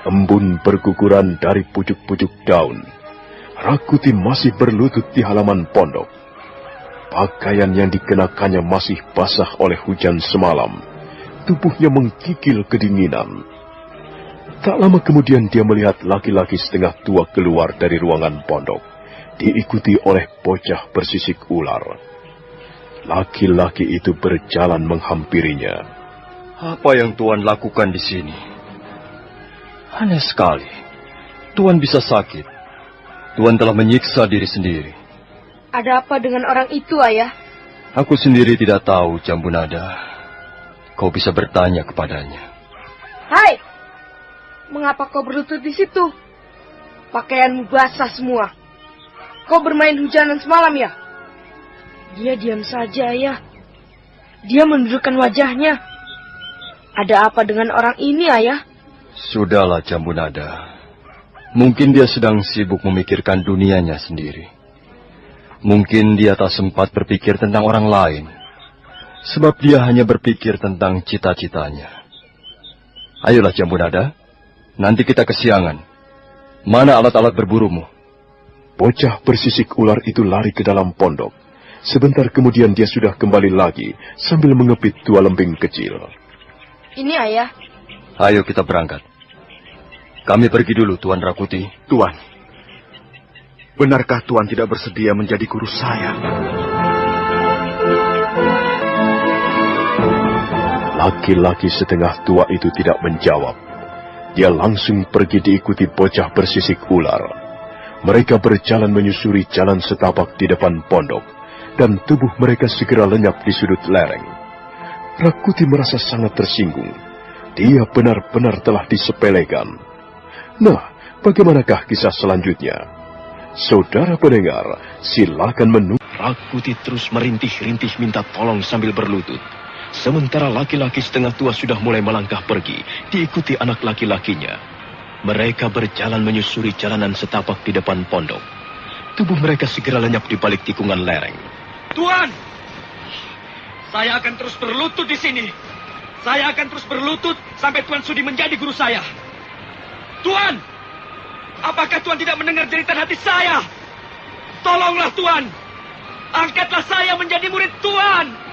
Embun berguguran dari pucuk-pucuk daun. Rakuti masih berlutut di halaman pondok. Pakaian yang dikenakannya masih basah oleh hujan semalam. Tubuhnya menggigil kedinginan. Tak lama kemudian dia melihat laki-laki setengah tua keluar dari ruangan pondok, diikuti oleh bocah bersisik ular. Laki-laki itu berjalan menghampirinya. Apa yang Tuan lakukan di sini? Aneh sekali. Tuan bisa sakit. Tuan telah menyiksa diri sendiri. Ada apa dengan orang itu, Ayah? Aku sendiri tidak tahu, Jambu Nada. Kau bisa bertanya kepadanya. Hai! Mengapa kau berlutut di situ? Pakaianmu basah semua. Kau bermain hujanan semalam ya? Dia diam saja, Ayah. Dia menundukkan wajahnya. Ada apa dengan orang ini, Ayah? Sudahlah, Jambu Nada. Mungkin dia sedang sibuk memikirkan dunianya sendiri. Mungkin dia tak sempat berpikir tentang orang lain. Sebab dia hanya berpikir tentang cita-citanya. Ayolah, Jambu Nada. Nanti kita kesiangan. Mana alat-alat berburumu? Bocah bersisik ular itu lari ke dalam pondok. Sebentar kemudian dia sudah kembali lagi sambil mengepit dua lembing kecil. Ini, Ayah. Ayo kita berangkat. Kami pergi dulu, Tuan Rakuti. Tuan, benarkah Tuan tidak bersedia menjadi guru saya? Laki-laki setengah tua itu tidak menjawab. Dia langsung pergi diikuti bocah bersisik ular. Mereka berjalan menyusuri jalan setapak di depan pondok. Dan tubuh mereka segera lenyap di sudut lereng. Rakuti merasa sangat tersinggung. Dia benar-benar telah disepelekan. Nah, bagaimanakah kisah selanjutnya? Saudara pendengar, silakan menunggu. Rakuti terus merintih-rintih minta tolong sambil berlutut. Sementara laki-laki setengah tua sudah mulai melangkah pergi, diikuti anak laki-lakinya. Mereka berjalan menyusuri jalanan setapak di depan pondok. Tubuh mereka segera lenyap di balik tikungan lereng. Tuan, saya akan terus berlutut di sini. Saya akan terus berlutut sampai Tuan sudi menjadi guru saya. Tuan, apakah Tuan tidak mendengar jeritan hati saya? Tolonglah Tuan, angkatlah saya menjadi murid Tuan.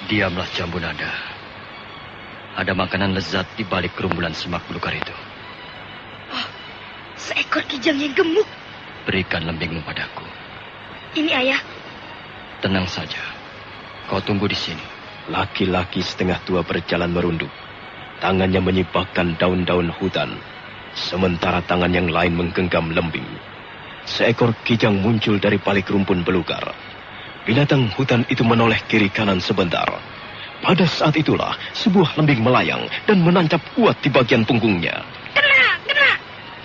Diamlah, Jambu Nada. Ada makanan lezat di balik kerumbulan semak belukar itu. Oh, seekor kijang yang gemuk. Berikan lembingmu padaku. Ini, Ayah. Tenang saja. Kau tunggu di sini. Laki-laki setengah tua berjalan merunduk. Tangannya menyibakkan daun-daun hutan. Sementara tangan yang lain menggenggam lembing. Seekor kijang muncul dari balik rumpun belukar. Binatang hutan itu menoleh kiri kanan sebentar. Pada saat itulah sebuah lembing melayang dan menancap kuat di bagian punggungnya. Kena,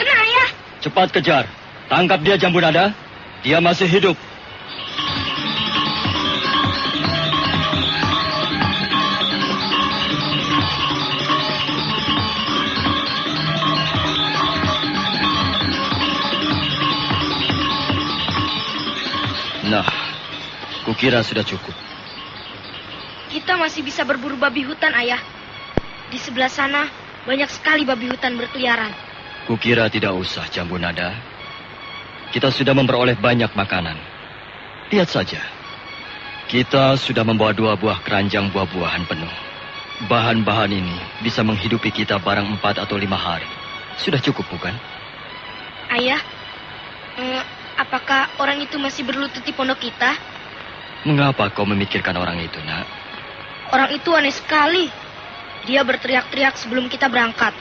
Ayah. Cepat kejar. Tangkap dia, Jambu Nada. Dia masih hidup. Nah, kukira sudah cukup. Kita masih bisa berburu babi hutan, Ayah. Di sebelah sana banyak sekali babi hutan berkeliaran. Kukira tidak usah, Jambu Nada. Kita sudah memperoleh banyak makanan. Lihat saja. Kita sudah membawa 2 buah keranjang buah-buahan penuh. Bahan-bahan ini bisa menghidupi kita barang 4 atau 5 hari. Sudah cukup, bukan? Ayah, apakah orang itu masih berlutut di pondok kita? Mengapa kau memikirkan orang itu, Nak? Orang itu aneh sekali. Dia berteriak-teriak sebelum kita berangkat.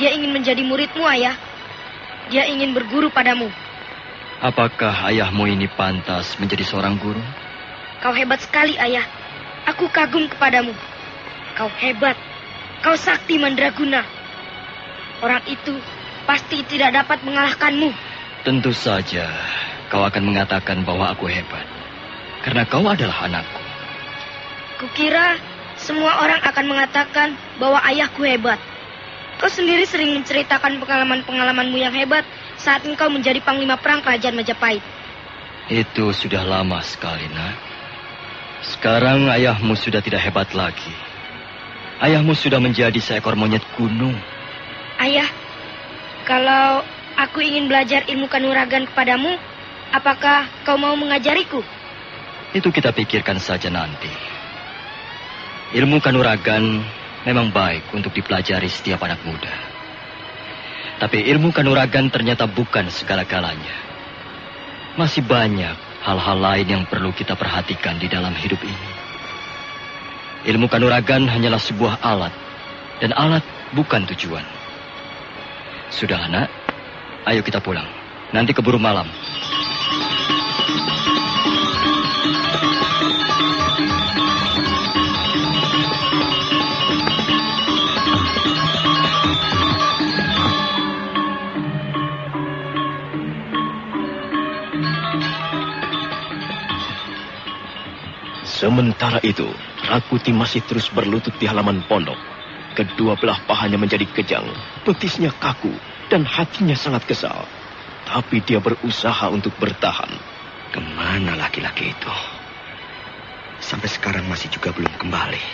Dia ingin menjadi muridmu, Ayah. Dia ingin berguru padamu. Apakah ayahmu ini pantas menjadi seorang guru? Kau hebat sekali, Ayah. Aku kagum kepadamu. Kau hebat. Kau sakti mandraguna. Orang itu pasti tidak dapat mengalahkanmu. Tentu saja kau akan mengatakan bahwa aku hebat. Karena kau adalah anakku. Kukira semua orang akan mengatakan bahwa ayahku hebat. Kau sendiri sering menceritakan pengalaman-pengalamanmu yang hebat saat engkau menjadi panglima perang kerajaan Majapahit. Itu sudah lama sekali, Nak. Sekarang ayahmu sudah tidak hebat lagi. Ayahmu sudah menjadi seekor monyet gunung. Ayah, kalau aku ingin belajar ilmu kanuragan kepadamu, apakah kau mau mengajariku? Itu kita pikirkan saja nanti. Ilmu kanuragan memang baik untuk dipelajari setiap anak muda. Tapi ilmu kanuragan ternyata bukan segala-galanya. Masih banyak hal-hal lain yang perlu kita perhatikan di dalam hidup ini. Ilmu kanuragan hanyalah sebuah alat, dan alat bukan tujuan. Sudah, Nak. Ayo kita pulang. Nanti keburu malam. Sementara itu, Rakuti masih terus berlutut di halaman pondok. Kedua belah pahanya menjadi kejang, betisnya kaku, dan hatinya sangat kesal. Tapi dia berusaha untuk bertahan. Kemana laki-laki itu? Sampai sekarang masih juga belum kembali.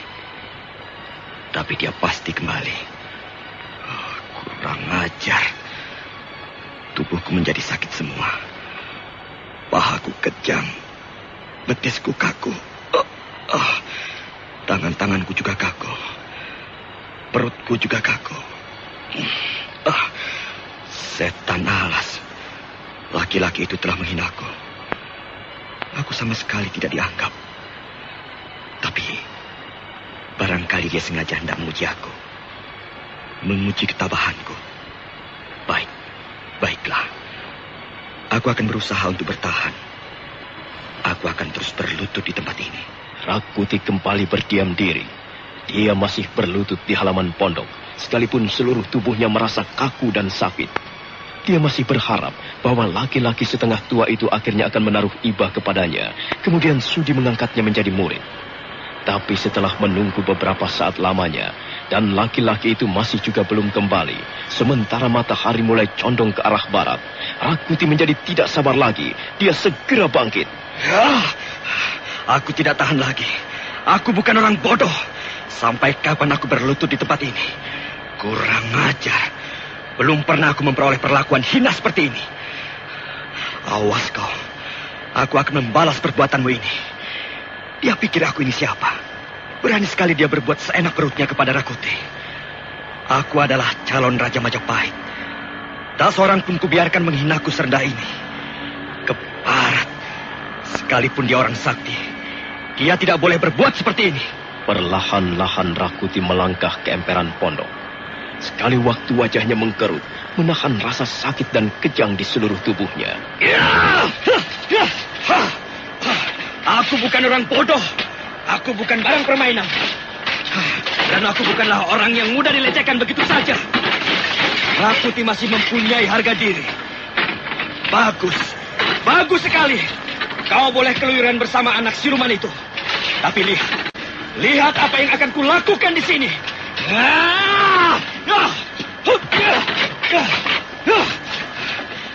Tapi dia pasti kembali. Kurang ajar. Tubuhku menjadi sakit semua. Pahaku kejang. Betisku kaku. Tangan-tanganku juga kaku. Perutku juga kaku. Setan alas. Laki-laki itu telah menghinaku. Aku sama sekali tidak dianggap. Tapi barangkali dia sengaja hendak menguji aku. Menguji ketabahanku. Baiklah. Aku akan berusaha untuk bertahan. Aku akan terus berlutut di tempat ini. Rakuti kembali berdiam diri. Dia masih berlutut di halaman pondok, sekalipun seluruh tubuhnya merasa kaku dan sakit. Dia masih berharap bahwa laki-laki setengah tua itu akhirnya akan menaruh iba kepadanya, kemudian sudi mengangkatnya menjadi murid. Tapi setelah menunggu beberapa saat lamanya, dan laki-laki itu masih juga belum kembali, sementara matahari mulai condong ke arah barat, Rakuti menjadi tidak sabar lagi. Dia segera bangkit. Aku tidak tahan lagi. Aku bukan orang bodoh. Sampai kapan aku berlutut di tempat ini? Kurang ajar. Belum pernah aku memperoleh perlakuan hina seperti ini. Awas kau. Aku akan membalas perbuatanmu ini. Dia pikir aku ini siapa? Berani sekali dia berbuat seenak perutnya kepada Rakuti. Aku adalah calon Raja Majapahit. Tak seorang pun kubiarkan menghinaku serendah ini. Keparat. Sekalipun dia orang sakti, dia tidak boleh berbuat seperti ini. Perlahan-lahan Rakuti melangkah ke emperan pondok. Sekali waktu wajahnya mengkerut, menahan rasa sakit dan kejang di seluruh tubuhnya. Aku bukan orang bodoh. Aku bukan barang permainan. Dan aku bukanlah orang yang mudah dilecehkan begitu saja. Rakuti masih mempunyai harga diri. Bagus sekali. Kau boleh keluyuran bersama anak siluman itu. Tapi lihat apa yang akan kulakukan di sini.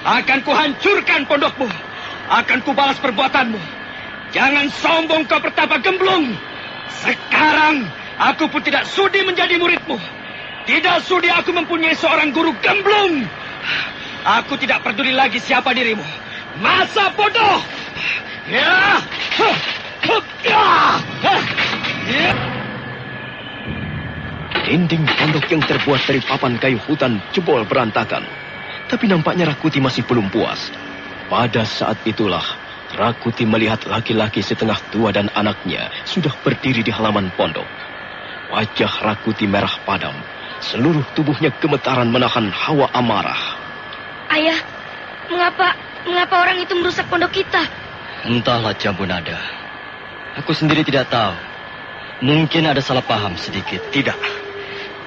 Akan kuhancurkan pondokmu. Akan kubalas perbuatanmu. Jangan sombong kau pertapa gemblung. Sekarang aku pun tidak sudi menjadi muridmu. Tidak sudi aku mempunyai seorang guru gemblung. Aku tidak peduli lagi siapa dirimu. Masa bodoh. Dinding pondok yang terbuat dari papan kayu hutan jebol berantakan. Tapi nampaknya Rakuti masih belum puas. Pada saat itulah Rakuti melihat laki-laki setengah tua dan anaknya sudah berdiri di halaman pondok. Wajah Rakuti merah padam. Seluruh tubuhnya gemetaran menahan hawa amarah. Ayah, mengapa orang itu merusak pondok kita? Entahlah, Jambunada. Aku sendiri tidak tahu. Mungkin ada salah paham sedikit. Tidak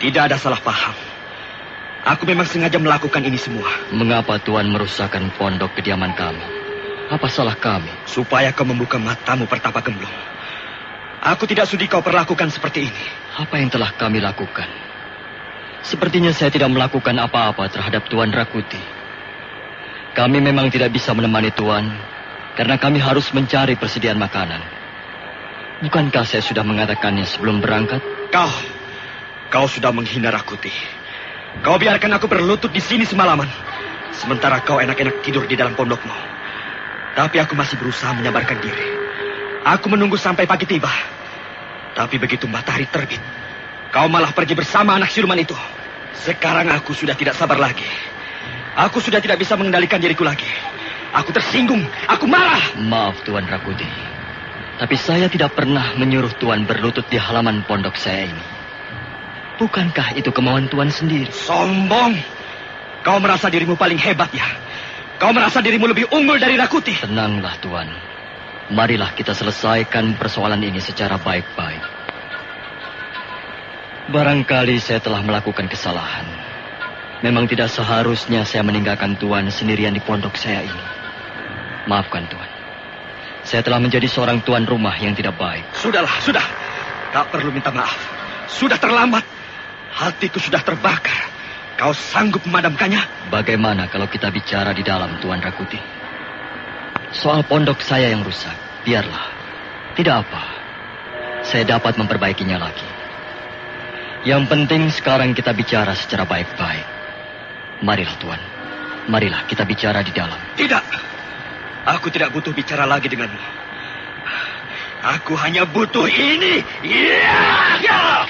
ada salah paham. Aku memang sengaja melakukan ini semua. Mengapa Tuan merusakkan pondok kediaman kami? Apa salah kami? Supaya kau membuka matamu, Pertapa Gemblong. Aku tidak sudi kau perlakukan seperti ini. Apa yang telah kami lakukan? Sepertinya saya tidak melakukan apa-apa terhadap Tuan Rakuti. Kami memang tidak bisa menemani Tuan, karena kami harus mencari persediaan makanan. Bukankah saya sudah mengatakannya sebelum berangkat? Kau sudah menghina Rakuti. Kau biarkan aku berlutut di sini semalaman, sementara kau enak-enak tidur di dalam pondokmu. Tapi aku masih berusaha menyabarkan diri. Aku menunggu sampai pagi tiba. Tapi begitu matahari terbit, kau malah pergi bersama anak siluman itu. Sekarang aku sudah tidak sabar lagi. Aku sudah tidak bisa mengendalikan diriku lagi. Aku tersinggung, aku marah. Maaf Tuan Rakuti, tapi saya tidak pernah menyuruh Tuan berlutut di halaman pondok saya ini. Bukankah itu kemauan Tuan sendiri? Sombong. Kau merasa dirimu paling hebat ya? Kau merasa dirimu lebih unggul dari Rakuti? Tenanglah Tuan. Marilah kita selesaikan persoalan ini secara baik-baik. Barangkali saya telah melakukan kesalahan. Memang tidak seharusnya saya meninggalkan Tuan sendirian di pondok saya ini. Maafkan Tuan. Saya telah menjadi seorang tuan rumah yang tidak baik. Sudah. Tak perlu minta maaf. Sudah terlambat. Hatiku sudah terbakar. Kau sanggup memadamkannya? Bagaimana kalau kita bicara di dalam, Tuan Rakuti? Soal pondok saya yang rusak, biarlah. Tidak apa. Saya dapat memperbaikinya lagi. Yang penting sekarang kita bicara secara baik-baik. Marilah, Tuan. Marilah kita bicara di dalam. Tidak. Aku tidak butuh bicara lagi denganmu. Aku hanya butuh ini. Ayah,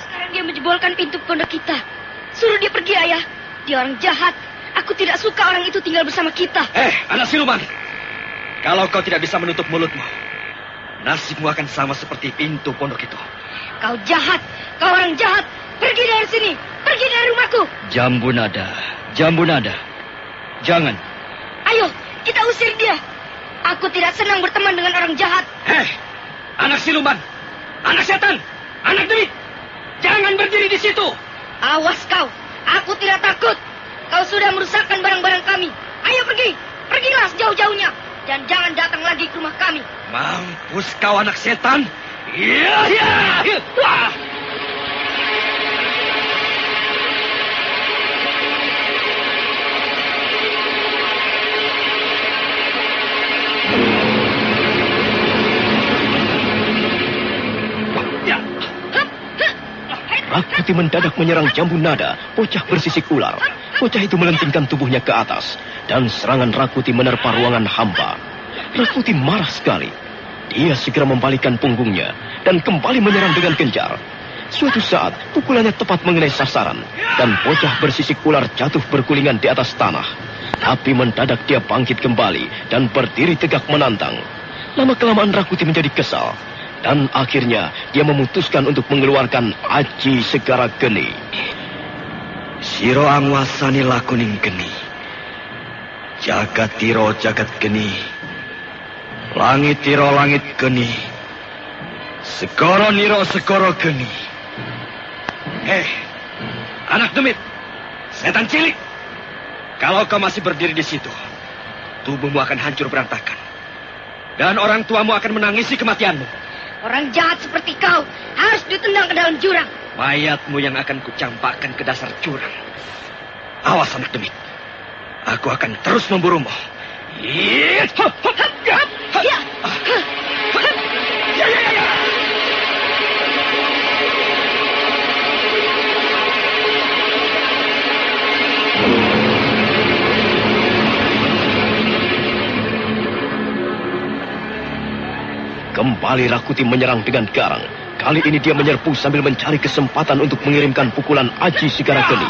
sekarang dia menjebolkan pintu pondok kita. Suruh dia pergi, Ayah. Dia orang jahat. Aku tidak suka orang itu tinggal bersama kita. Anak siluman. Kalau kau tidak bisa menutup mulutmu, nasibmu akan sama seperti pintu pondok itu. Kau jahat. Kau orang jahat. Pergi dari sini. Pergi dari rumahku. Jambunada. Jangan. Ayo, kita usir dia. Aku tidak senang berteman dengan orang jahat. Anak siluman. Anak setan. Anak demit. Jangan berdiri di situ. Awas kau. Aku tidak takut. Kau sudah merusakkan barang-barang kami. Ayo pergi. Pergilah sejauh-jauhnya. Dan jangan datang lagi ke rumah kami. Mampus kau anak setan. Rakuti mendadak menyerang Jambunada, bocah bersisik ular. Bocah itu melentingkan tubuhnya ke atas, dan serangan Rakuti menerpa ruangan hampa. Rakuti marah sekali. Dia segera membalikkan punggungnya, dan kembali menyerang dengan gencar. Suatu saat, pukulannya tepat mengenai sasaran, dan bocah bersisik ular jatuh bergulingan di atas tanah. Tapi mendadak dia bangkit kembali, dan berdiri tegak menantang. Lama-kelamaan Rakuti menjadi kesal. Dan akhirnya dia memutuskan untuk mengeluarkan Aji Segara Geni. Siro angwasani lakuning geni. Jagat tiro jagat geni. Langit tiro langit geni. Segoro niro segoro geni. Anak demit. Setan cilik. Kalau kau masih berdiri di situ, tubuhmu akan hancur berantakan. Dan orang tuamu akan menangisi kematianmu. Orang jahat seperti kau harus ditendang ke dalam jurang. Mayatmu yang akan kucampakkan ke dasar jurang. Awas anak demit. Aku akan terus memburumu. Kembali Rakuti menyerang dengan garang. Kali ini dia menyerbu sambil mencari kesempatan untuk mengirimkan pukulan Aji Segara Geni.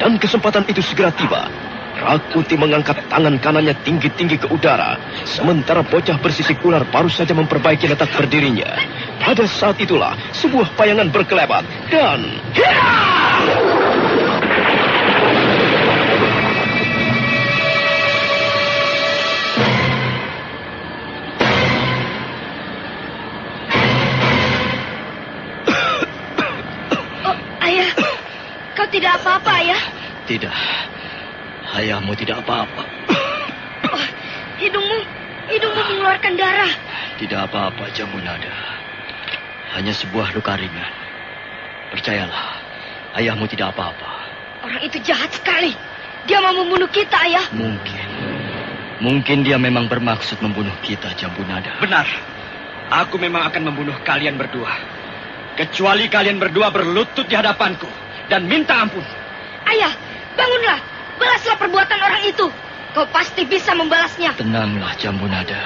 Dan kesempatan itu segera tiba. Rakuti mengangkat tangan kanannya tinggi-tinggi ke udara. Sementara bocah bersisik ular baru saja memperbaiki letak berdirinya. Pada saat itulah sebuah bayangan berkelebat dan... Ayah, kau tidak apa-apa, Ayah? Tidak. Ayahmu tidak apa-apa. Oh, hidungmu mengeluarkan darah. Tidak apa-apa, Jambunada. Hanya sebuah luka ringan. Percayalah, ayahmu tidak apa-apa. Orang itu jahat sekali. Dia mau membunuh kita, Ayah. Mungkin dia memang bermaksud membunuh kita, Jambunada. Benar. Aku memang akan membunuh kalian berdua. Kecuali kalian berdua berlutut di hadapanku dan minta ampun. Ayah, bangunlah. Balaslah perbuatan orang itu. Kau pasti bisa membalasnya. Tenanglah, Jambunada.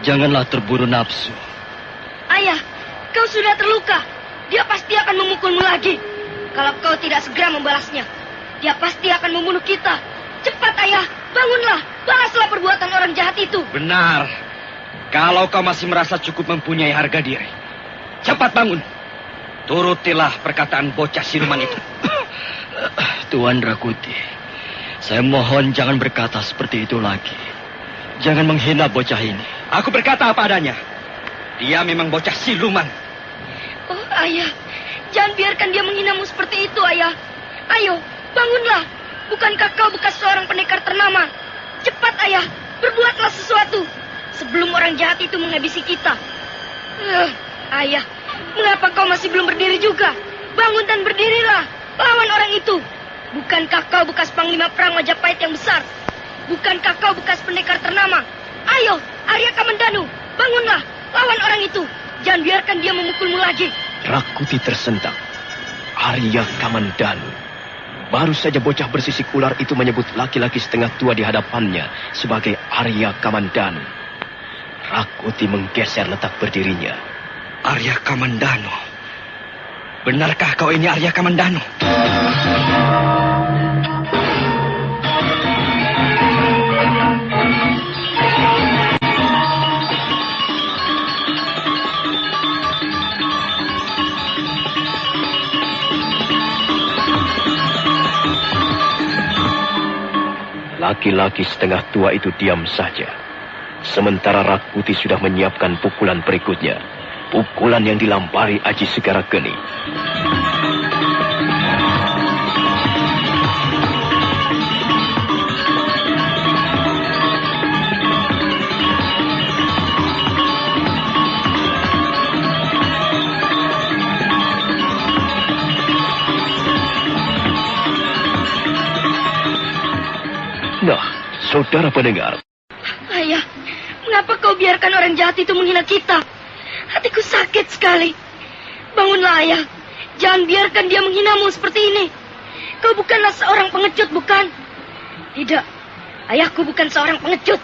Janganlah terburu nafsu. Ayah, kau sudah terluka. Dia pasti akan memukulmu lagi. Kalau kau tidak segera membalasnya, dia pasti akan membunuh kita. Cepat, Ayah. Bangunlah. Balaslah perbuatan orang jahat itu. Benar. Kalau kau masih merasa cukup mempunyai harga diri, cepat bangun. Turutilah perkataan bocah siluman itu. Tuan Rakuti, saya mohon jangan berkata seperti itu lagi. Jangan menghina bocah ini. Aku berkata apa adanya. Dia memang bocah siluman. Oh, Ayah. Jangan biarkan dia menghinamu seperti itu, Ayah. Ayo, bangunlah. Bukankah kau bekas seorang pendekar ternama? Cepat, Ayah. Berbuatlah sesuatu sebelum orang jahat itu menghabisi kita. Ayah, mengapa kau masih belum berdiri juga? Bangun dan berdirilah. Lawan orang itu. Bukankah kau bekas panglima perang Majapahit yang besar? Bukankah kau bekas pendekar ternama? Ayo, Arya Kamandanu, bangunlah. Lawan orang itu. Jangan biarkan dia memukulmu lagi. Rakuti tersentak. Arya Kamandanu. Baru saja bocah bersisik ular itu menyebut laki-laki setengah tua di hadapannya sebagai Arya Kamandanu. Rakuti menggeser letak berdirinya. Arya Kamandanu. Benarkah kau ini Arya Kamandanu? Laki-laki setengah tua itu diam saja. Sementara Rakuti sudah menyiapkan pukulan berikutnya. Pukulan yang dilampari Aji Segara Geni. Nah, saudara pendengar. Ayah, mengapa kau biarkan orang jahat itu menghina kita? Hatiku sakit sekali. Bangunlah, Ayah. Jangan biarkan dia menghinamu seperti ini. Kau bukanlah seorang pengecut, bukan? Tidak. Ayahku bukan seorang pengecut.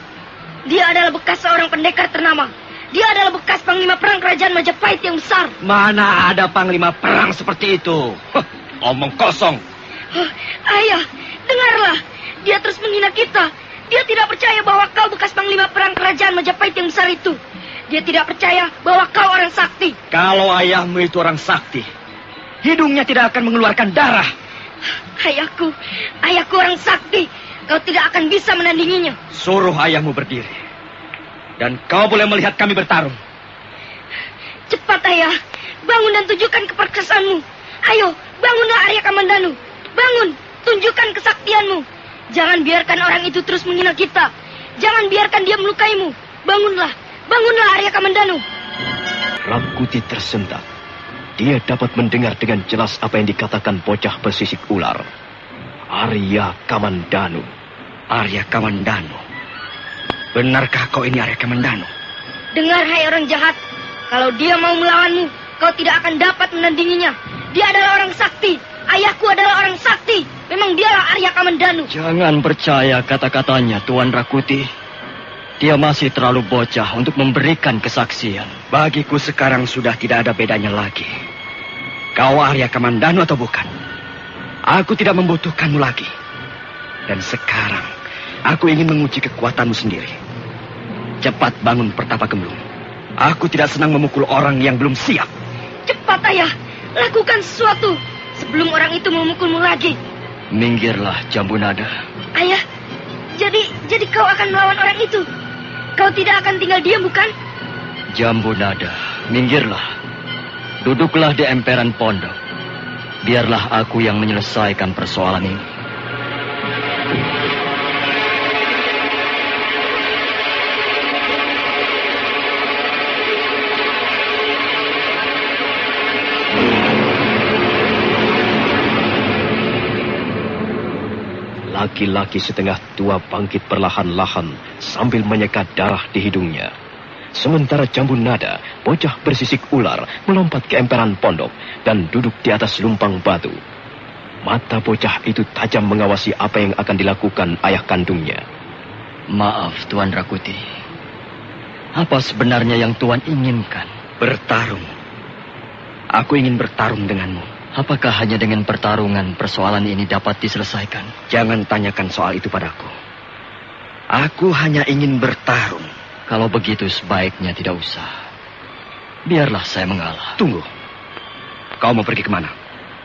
Dia adalah bekas seorang pendekar ternama. Dia adalah bekas panglima perang kerajaan Majapahit yang besar. Mana ada panglima perang seperti itu? Omong kosong. Ayah, dengarlah. Dia terus menghina kita. Dia tidak percaya bahwa kau bekas panglima perang kerajaan Majapahit yang besar itu. Dia tidak percaya bahwa kau orang sakti. Kalau ayahmu itu orang sakti, hidungnya tidak akan mengeluarkan darah. Ayahku orang sakti. Kau tidak akan bisa menandinginya. Suruh ayahmu berdiri. Dan kau boleh melihat kami bertarung. Cepat, Ayah. Bangun dan tunjukkan keperkasaanmu. Ayo, bangunlah Arya Kamandanu. Bangun, tunjukkan kesaktianmu. Jangan biarkan orang itu terus menghina kita. Jangan biarkan dia melukaimu. Bangunlah Arya Kamandanu. Rakuti tersentak. Dia dapat mendengar dengan jelas apa yang dikatakan bocah bersisik ular. Arya Kamandanu. Arya Kamandanu. Benarkah kau ini Arya Kamandanu? Dengar, hai orang jahat. Kalau dia mau melawanmu, kau tidak akan dapat menandinginya. Dia adalah orang sakti. Ayahku adalah orang sakti. Memang dialah Arya Kamandanu. Jangan percaya kata-katanya, Tuan Rakuti. Dia masih terlalu bocah untuk memberikan kesaksian. Bagiku sekarang sudah tidak ada bedanya lagi. Kau Arya Kamandanu atau bukan? Aku tidak membutuhkanmu lagi. Dan sekarang, aku ingin menguji kekuatanmu sendiri. Cepat bangun Pertapa Gemblung. Aku tidak senang memukul orang yang belum siap. Cepat, Ayah. Lakukan sesuatu sebelum orang itu memukulmu lagi. Minggirlah, Jambu Nada. Ayah, jadi kau akan melawan orang itu. Kau tidak akan tinggal diam, bukan? Jambu Nada, minggirlah. Duduklah di emperan pondok. Biarlah aku yang menyelesaikan persoalan ini. Laki-laki setengah tua bangkit perlahan-lahan sambil menyeka darah di hidungnya. Sementara Jambu Nada, bocah bersisik ular, melompat ke emperan pondok dan duduk di atas lumpang batu. Mata bocah itu tajam mengawasi apa yang akan dilakukan ayah kandungnya. Maaf, Tuan Rakuti. Apa sebenarnya yang Tuan inginkan? Bertarung. Aku ingin bertarung denganmu. Apakah hanya dengan pertarungan persoalan ini dapat diselesaikan? Jangan tanyakan soal itu padaku. Aku hanya ingin bertarung. Kalau begitu sebaiknya tidak usah. Biarlah saya mengalah. Tunggu. Kau mau pergi kemana?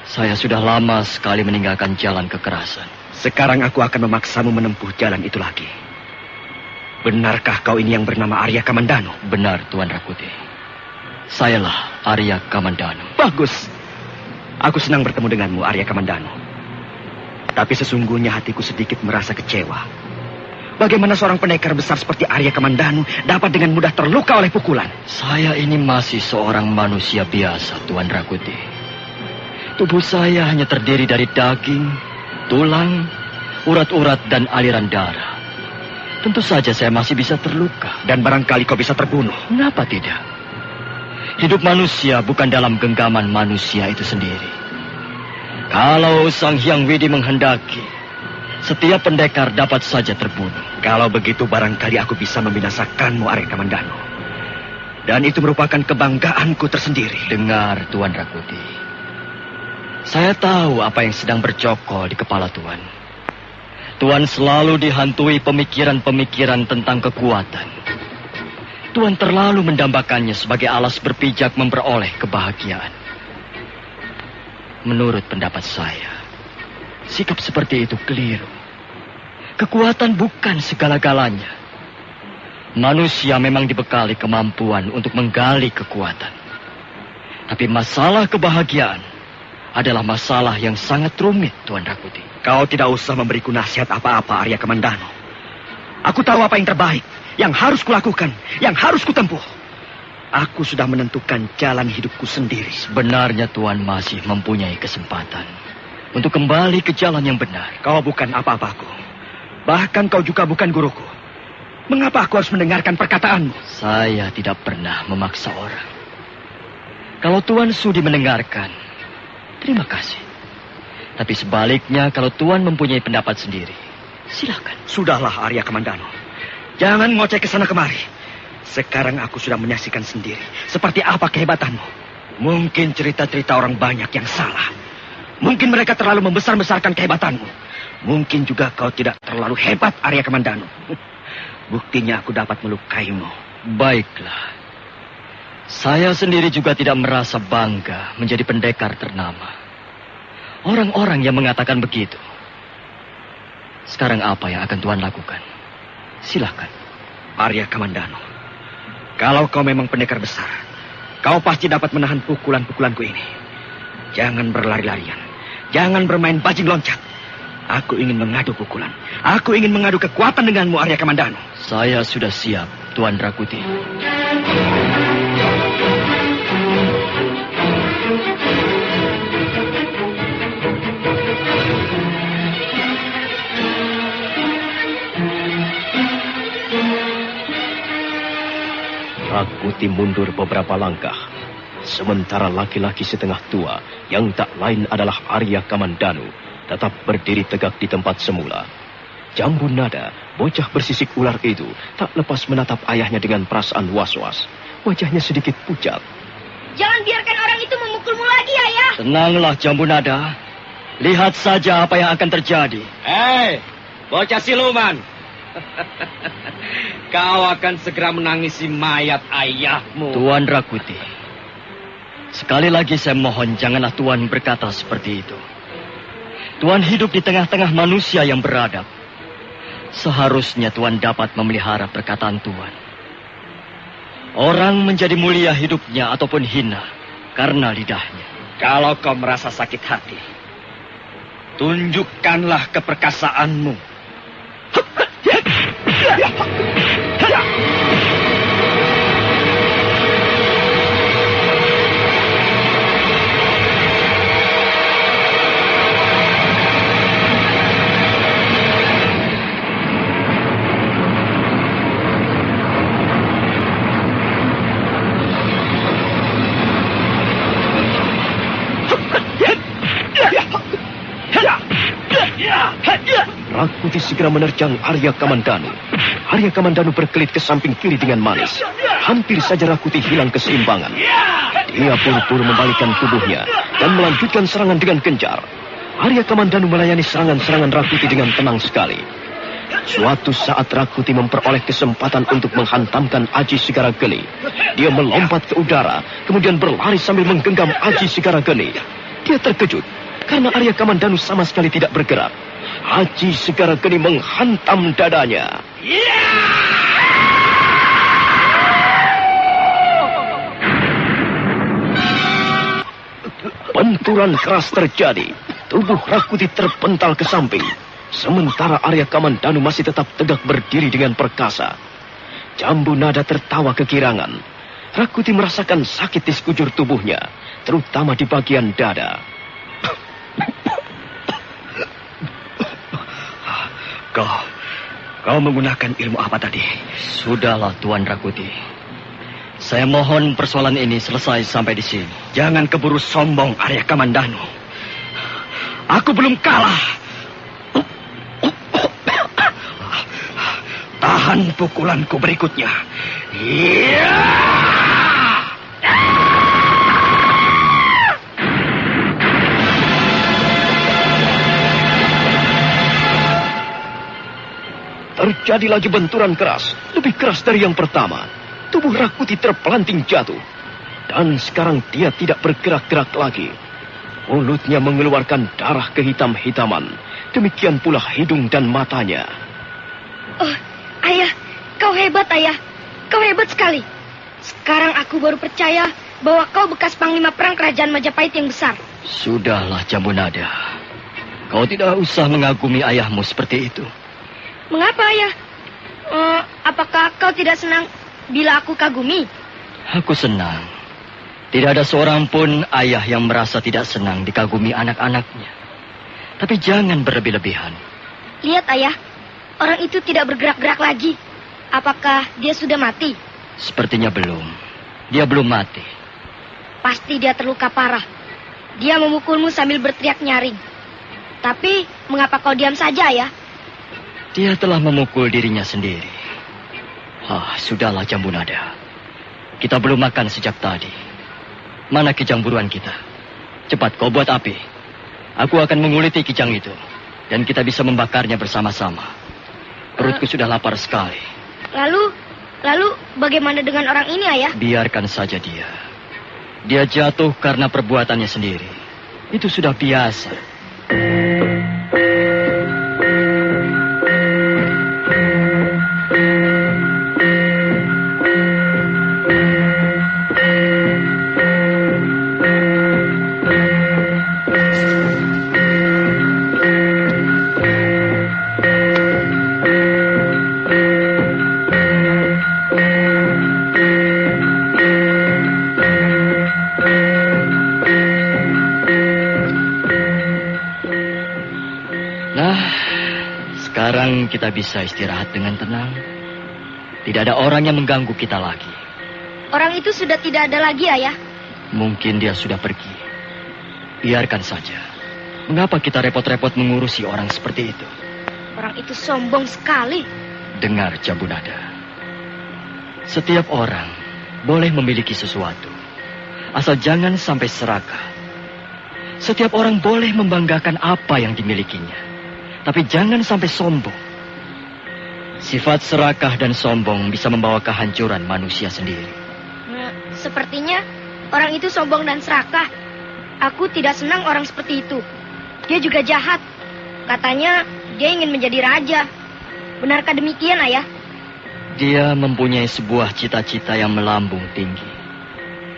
Saya sudah lama sekali meninggalkan jalan kekerasan. Sekarang aku akan memaksamu menempuh jalan itu lagi. Benarkah kau ini yang bernama Arya Kamandanu? Benar, Tuan Rakuti. Sayalah Arya Kamandanu. Bagus. Aku senang bertemu denganmu, Arya Kamandanu. Tapi sesungguhnya hatiku sedikit merasa kecewa. Bagaimana seorang pendekar besar seperti Arya Kamandanu dapat dengan mudah terluka oleh pukulan? Saya ini masih seorang manusia biasa, Tuan Rakuti. Tubuh saya hanya terdiri dari daging, tulang, urat-urat, dan aliran darah. Tentu saja saya masih bisa terluka. Dan barangkali kau bisa terbunuh. Kenapa tidak? Hidup manusia bukan dalam genggaman manusia itu sendiri. Kalau Sang Hyang Widi menghendaki, setiap pendekar dapat saja terbunuh. Kalau begitu barangkali aku bisa membinasakanmu, Arya Kamandanu. Dan itu merupakan kebanggaanku tersendiri. Dengar, Tuan Rakuti. Saya tahu apa yang sedang bercokol di kepala Tuan. Tuan selalu dihantui pemikiran-pemikiran tentang kekuatan. Tuan terlalu mendambakannya sebagai alas berpijak memperoleh kebahagiaan. Menurut pendapat saya, sikap seperti itu keliru. Kekuatan bukan segala-galanya. Manusia memang dibekali kemampuan untuk menggali kekuatan. Tapi masalah kebahagiaan adalah masalah yang sangat rumit, Tuan Rakuti. Kau tidak usah memberiku nasihat apa-apa, Arya Kamandanu. Aku tahu apa yang terbaik, yang harus kulakukan, yang harus kutempuh. Aku sudah menentukan jalan hidupku sendiri. Sebenarnya Tuan masih mempunyai kesempatan untuk kembali ke jalan yang benar. Kau bukan apa-apaku. Bahkan kau juga bukan guruku. Mengapa aku harus mendengarkan perkataanmu? Saya tidak pernah memaksa orang. Kalau Tuan sudi mendengarkan, terima kasih. Tapi sebaliknya, kalau Tuan mempunyai pendapat sendiri, silakan. Sudahlah, Arya Kamandanu. Jangan ngoceh ke sana kemari. Sekarang aku sudah menyaksikan sendiri seperti apa kehebatanmu. Mungkin cerita-cerita orang banyak yang salah. Mungkin mereka terlalu membesar-besarkan kehebatanmu. Mungkin juga kau tidak terlalu hebat, Arya Kamandanu. Buktinya aku dapat melukaimu. Baiklah. Saya sendiri juga tidak merasa bangga menjadi pendekar ternama. Orang-orang yang mengatakan begitu. Sekarang apa yang akan Tuan lakukan? Silakan. Arya Kamandanu, kalau kau memang pendekar besar, kau pasti dapat menahan pukulan-pukulanku ini. Jangan berlari-larian. Jangan bermain bajing loncat. Aku ingin mengadu pukulan. Aku ingin mengadu kekuatan denganmu, Arya Kamandanu. Saya sudah siap, Tuan Rakuti. Rakuti mundur beberapa langkah. Sementara laki-laki setengah tua yang tak lain adalah Arya Kamandanu tetap berdiri tegak di tempat semula. Jambu Nada, bocah bersisik ular itu, tak lepas menatap ayahnya dengan perasaan was-was. Wajahnya sedikit pucat. Jangan biarkan orang itu memukulmu lagi, Ayah. Tenanglah, Jambu Nada. Lihat saja apa yang akan terjadi. Hei, bocah siluman. Kau akan segera menangisi mayat ayahmu. Tuan Rakuti, sekali lagi saya mohon janganlah Tuan berkata seperti itu. Tuan hidup di tengah-tengah manusia yang beradab. Seharusnya Tuan dapat memelihara perkataan Tuan. Orang menjadi mulia hidupnya ataupun hina karena lidahnya. Kalau kau merasa sakit hati, tunjukkanlah keperkasaanmu. Rakuti segera menerjang Arya Kamandanu. Arya Kamandanu berkelit ke samping kiri dengan manis. Hampir saja Rakuti hilang keseimbangan. Dia buru-buru membalikkan tubuhnya dan melanjutkan serangan dengan gencar. Arya Kamandanu melayani serangan-serangan Rakuti dengan tenang sekali. Suatu saat Rakuti memperoleh kesempatan untuk menghantamkan Aji Sigarageni. Dia melompat ke udara, kemudian berlari sambil menggenggam Aji Sigarageni. Dia terkejut karena Arya Kamandanu sama sekali tidak bergerak. Aji Sigarageni menghantam dadanya. Benturan keras terjadi. Tubuh Rakuti terpental ke samping. Sementara Arya Kamandanu masih tetap tegak berdiri dengan perkasa. Jambu Nada tertawa kegirangan. Rakuti merasakan sakit di sekujur tubuhnya, terutama di bagian dada. Kau menggunakan ilmu apa tadi? Sudahlah Tuan Rakuti. Saya mohon persoalan ini selesai sampai di sini. Jangan keburu sombong, Arya Kamandanu. Aku belum kalah. Tahan pukulanku berikutnya. Terjadi lagi benturan keras, lebih keras dari yang pertama. Tubuh Rakuti terpelanting jatuh. Dan sekarang dia tidak bergerak-gerak lagi. Mulutnya mengeluarkan darah kehitam-hitaman. Demikian pula hidung dan matanya. Oh, ayah, kau hebat, ayah. Kau hebat sekali. Sekarang aku baru percaya bahwa kau bekas panglima perang kerajaan Majapahit yang besar. Sudahlah, Jambu Nada. Kau tidak usah mengagumi ayahmu seperti itu. Mengapa, ayah? Apakah kau tidak senang bila aku kagumi? Aku senang. Tidak ada seorang pun ayah yang merasa tidak senang dikagumi anak-anaknya. Tapi jangan berlebih-lebihan. Lihat, ayah. Orang itu tidak bergerak-gerak lagi. Apakah dia sudah mati? Sepertinya belum. Dia belum mati. Pasti dia terluka parah. Dia memukulmu sambil berteriak nyaring. Tapi, mengapa kau diam saja, ayah? Dia telah memukul dirinya sendiri. Sudahlah Jambu Nada. Kita belum makan sejak tadi. Mana kijang buruan kita? Cepat kau buat api. Aku akan menguliti kijang itu. Dan kita bisa membakarnya bersama-sama. Perutku sudah lapar sekali. Lalu bagaimana dengan orang ini, ayah? Biarkan saja dia. Dia jatuh karena perbuatannya sendiri. Itu sudah biasa. Sekarang kita bisa istirahat dengan tenang. Tidak ada orang yang mengganggu kita lagi. Orang itu sudah tidak ada lagi, ayah. Mungkin dia sudah pergi. Biarkan saja. Mengapa kita repot-repot mengurusi orang seperti itu? Orang itu sombong sekali. Dengar, Jambu Nada. Setiap orang boleh memiliki sesuatu. Asal jangan sampai serakah. Setiap orang boleh membanggakan apa yang dimilikinya. Tapi jangan sampai sombong. Sifat serakah dan sombong bisa membawa kehancuran manusia sendiri. Sepertinya orang itu sombong dan serakah. Aku tidak senang orang seperti itu. Dia juga jahat. Katanya dia ingin menjadi raja. Benarkah demikian, Ayah? Dia mempunyai sebuah cita-cita yang melambung tinggi.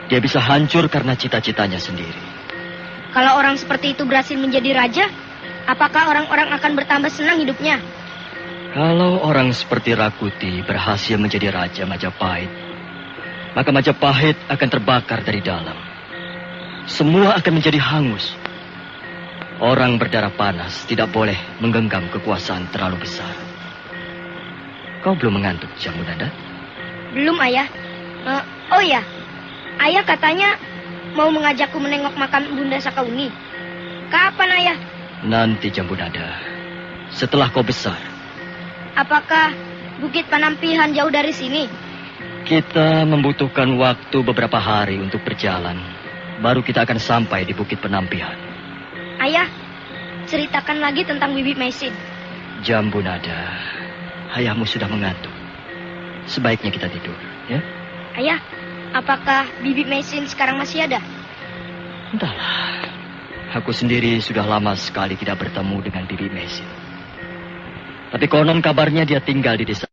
Dia bisa hancur karena cita-citanya sendiri. Kalau orang seperti itu berhasil menjadi raja, apakah orang-orang akan bertambah senang hidupnya? Kalau orang seperti Rakuti berhasil menjadi raja Majapahit, maka Majapahit akan terbakar dari dalam. Semua akan menjadi hangus. Orang berdarah panas tidak boleh menggenggam kekuasaan terlalu besar. Kau belum mengantuk, Jambunanda? Belum, Ayah. Oh ya, Ayah katanya mau mengajakku menengok makam Bunda Sakauni. Kapan, Ayah? Nanti, Jambunanda. Setelah kau besar. Apakah Bukit Panampihan jauh dari sini? Kita membutuhkan waktu beberapa hari untuk berjalan. Baru kita akan sampai di Bukit Penampihan. Ayah, ceritakan lagi tentang Bibi Maisin. Jambunanda, ayahmu sudah mengantuk. Sebaiknya kita tidur, ya? Ayah, apakah Bibi Maisin sekarang masih ada? Entahlah. Aku sendiri sudah lama sekali tidak bertemu dengan Bibi Maisin. Tapi konon kabarnya dia tinggal di desa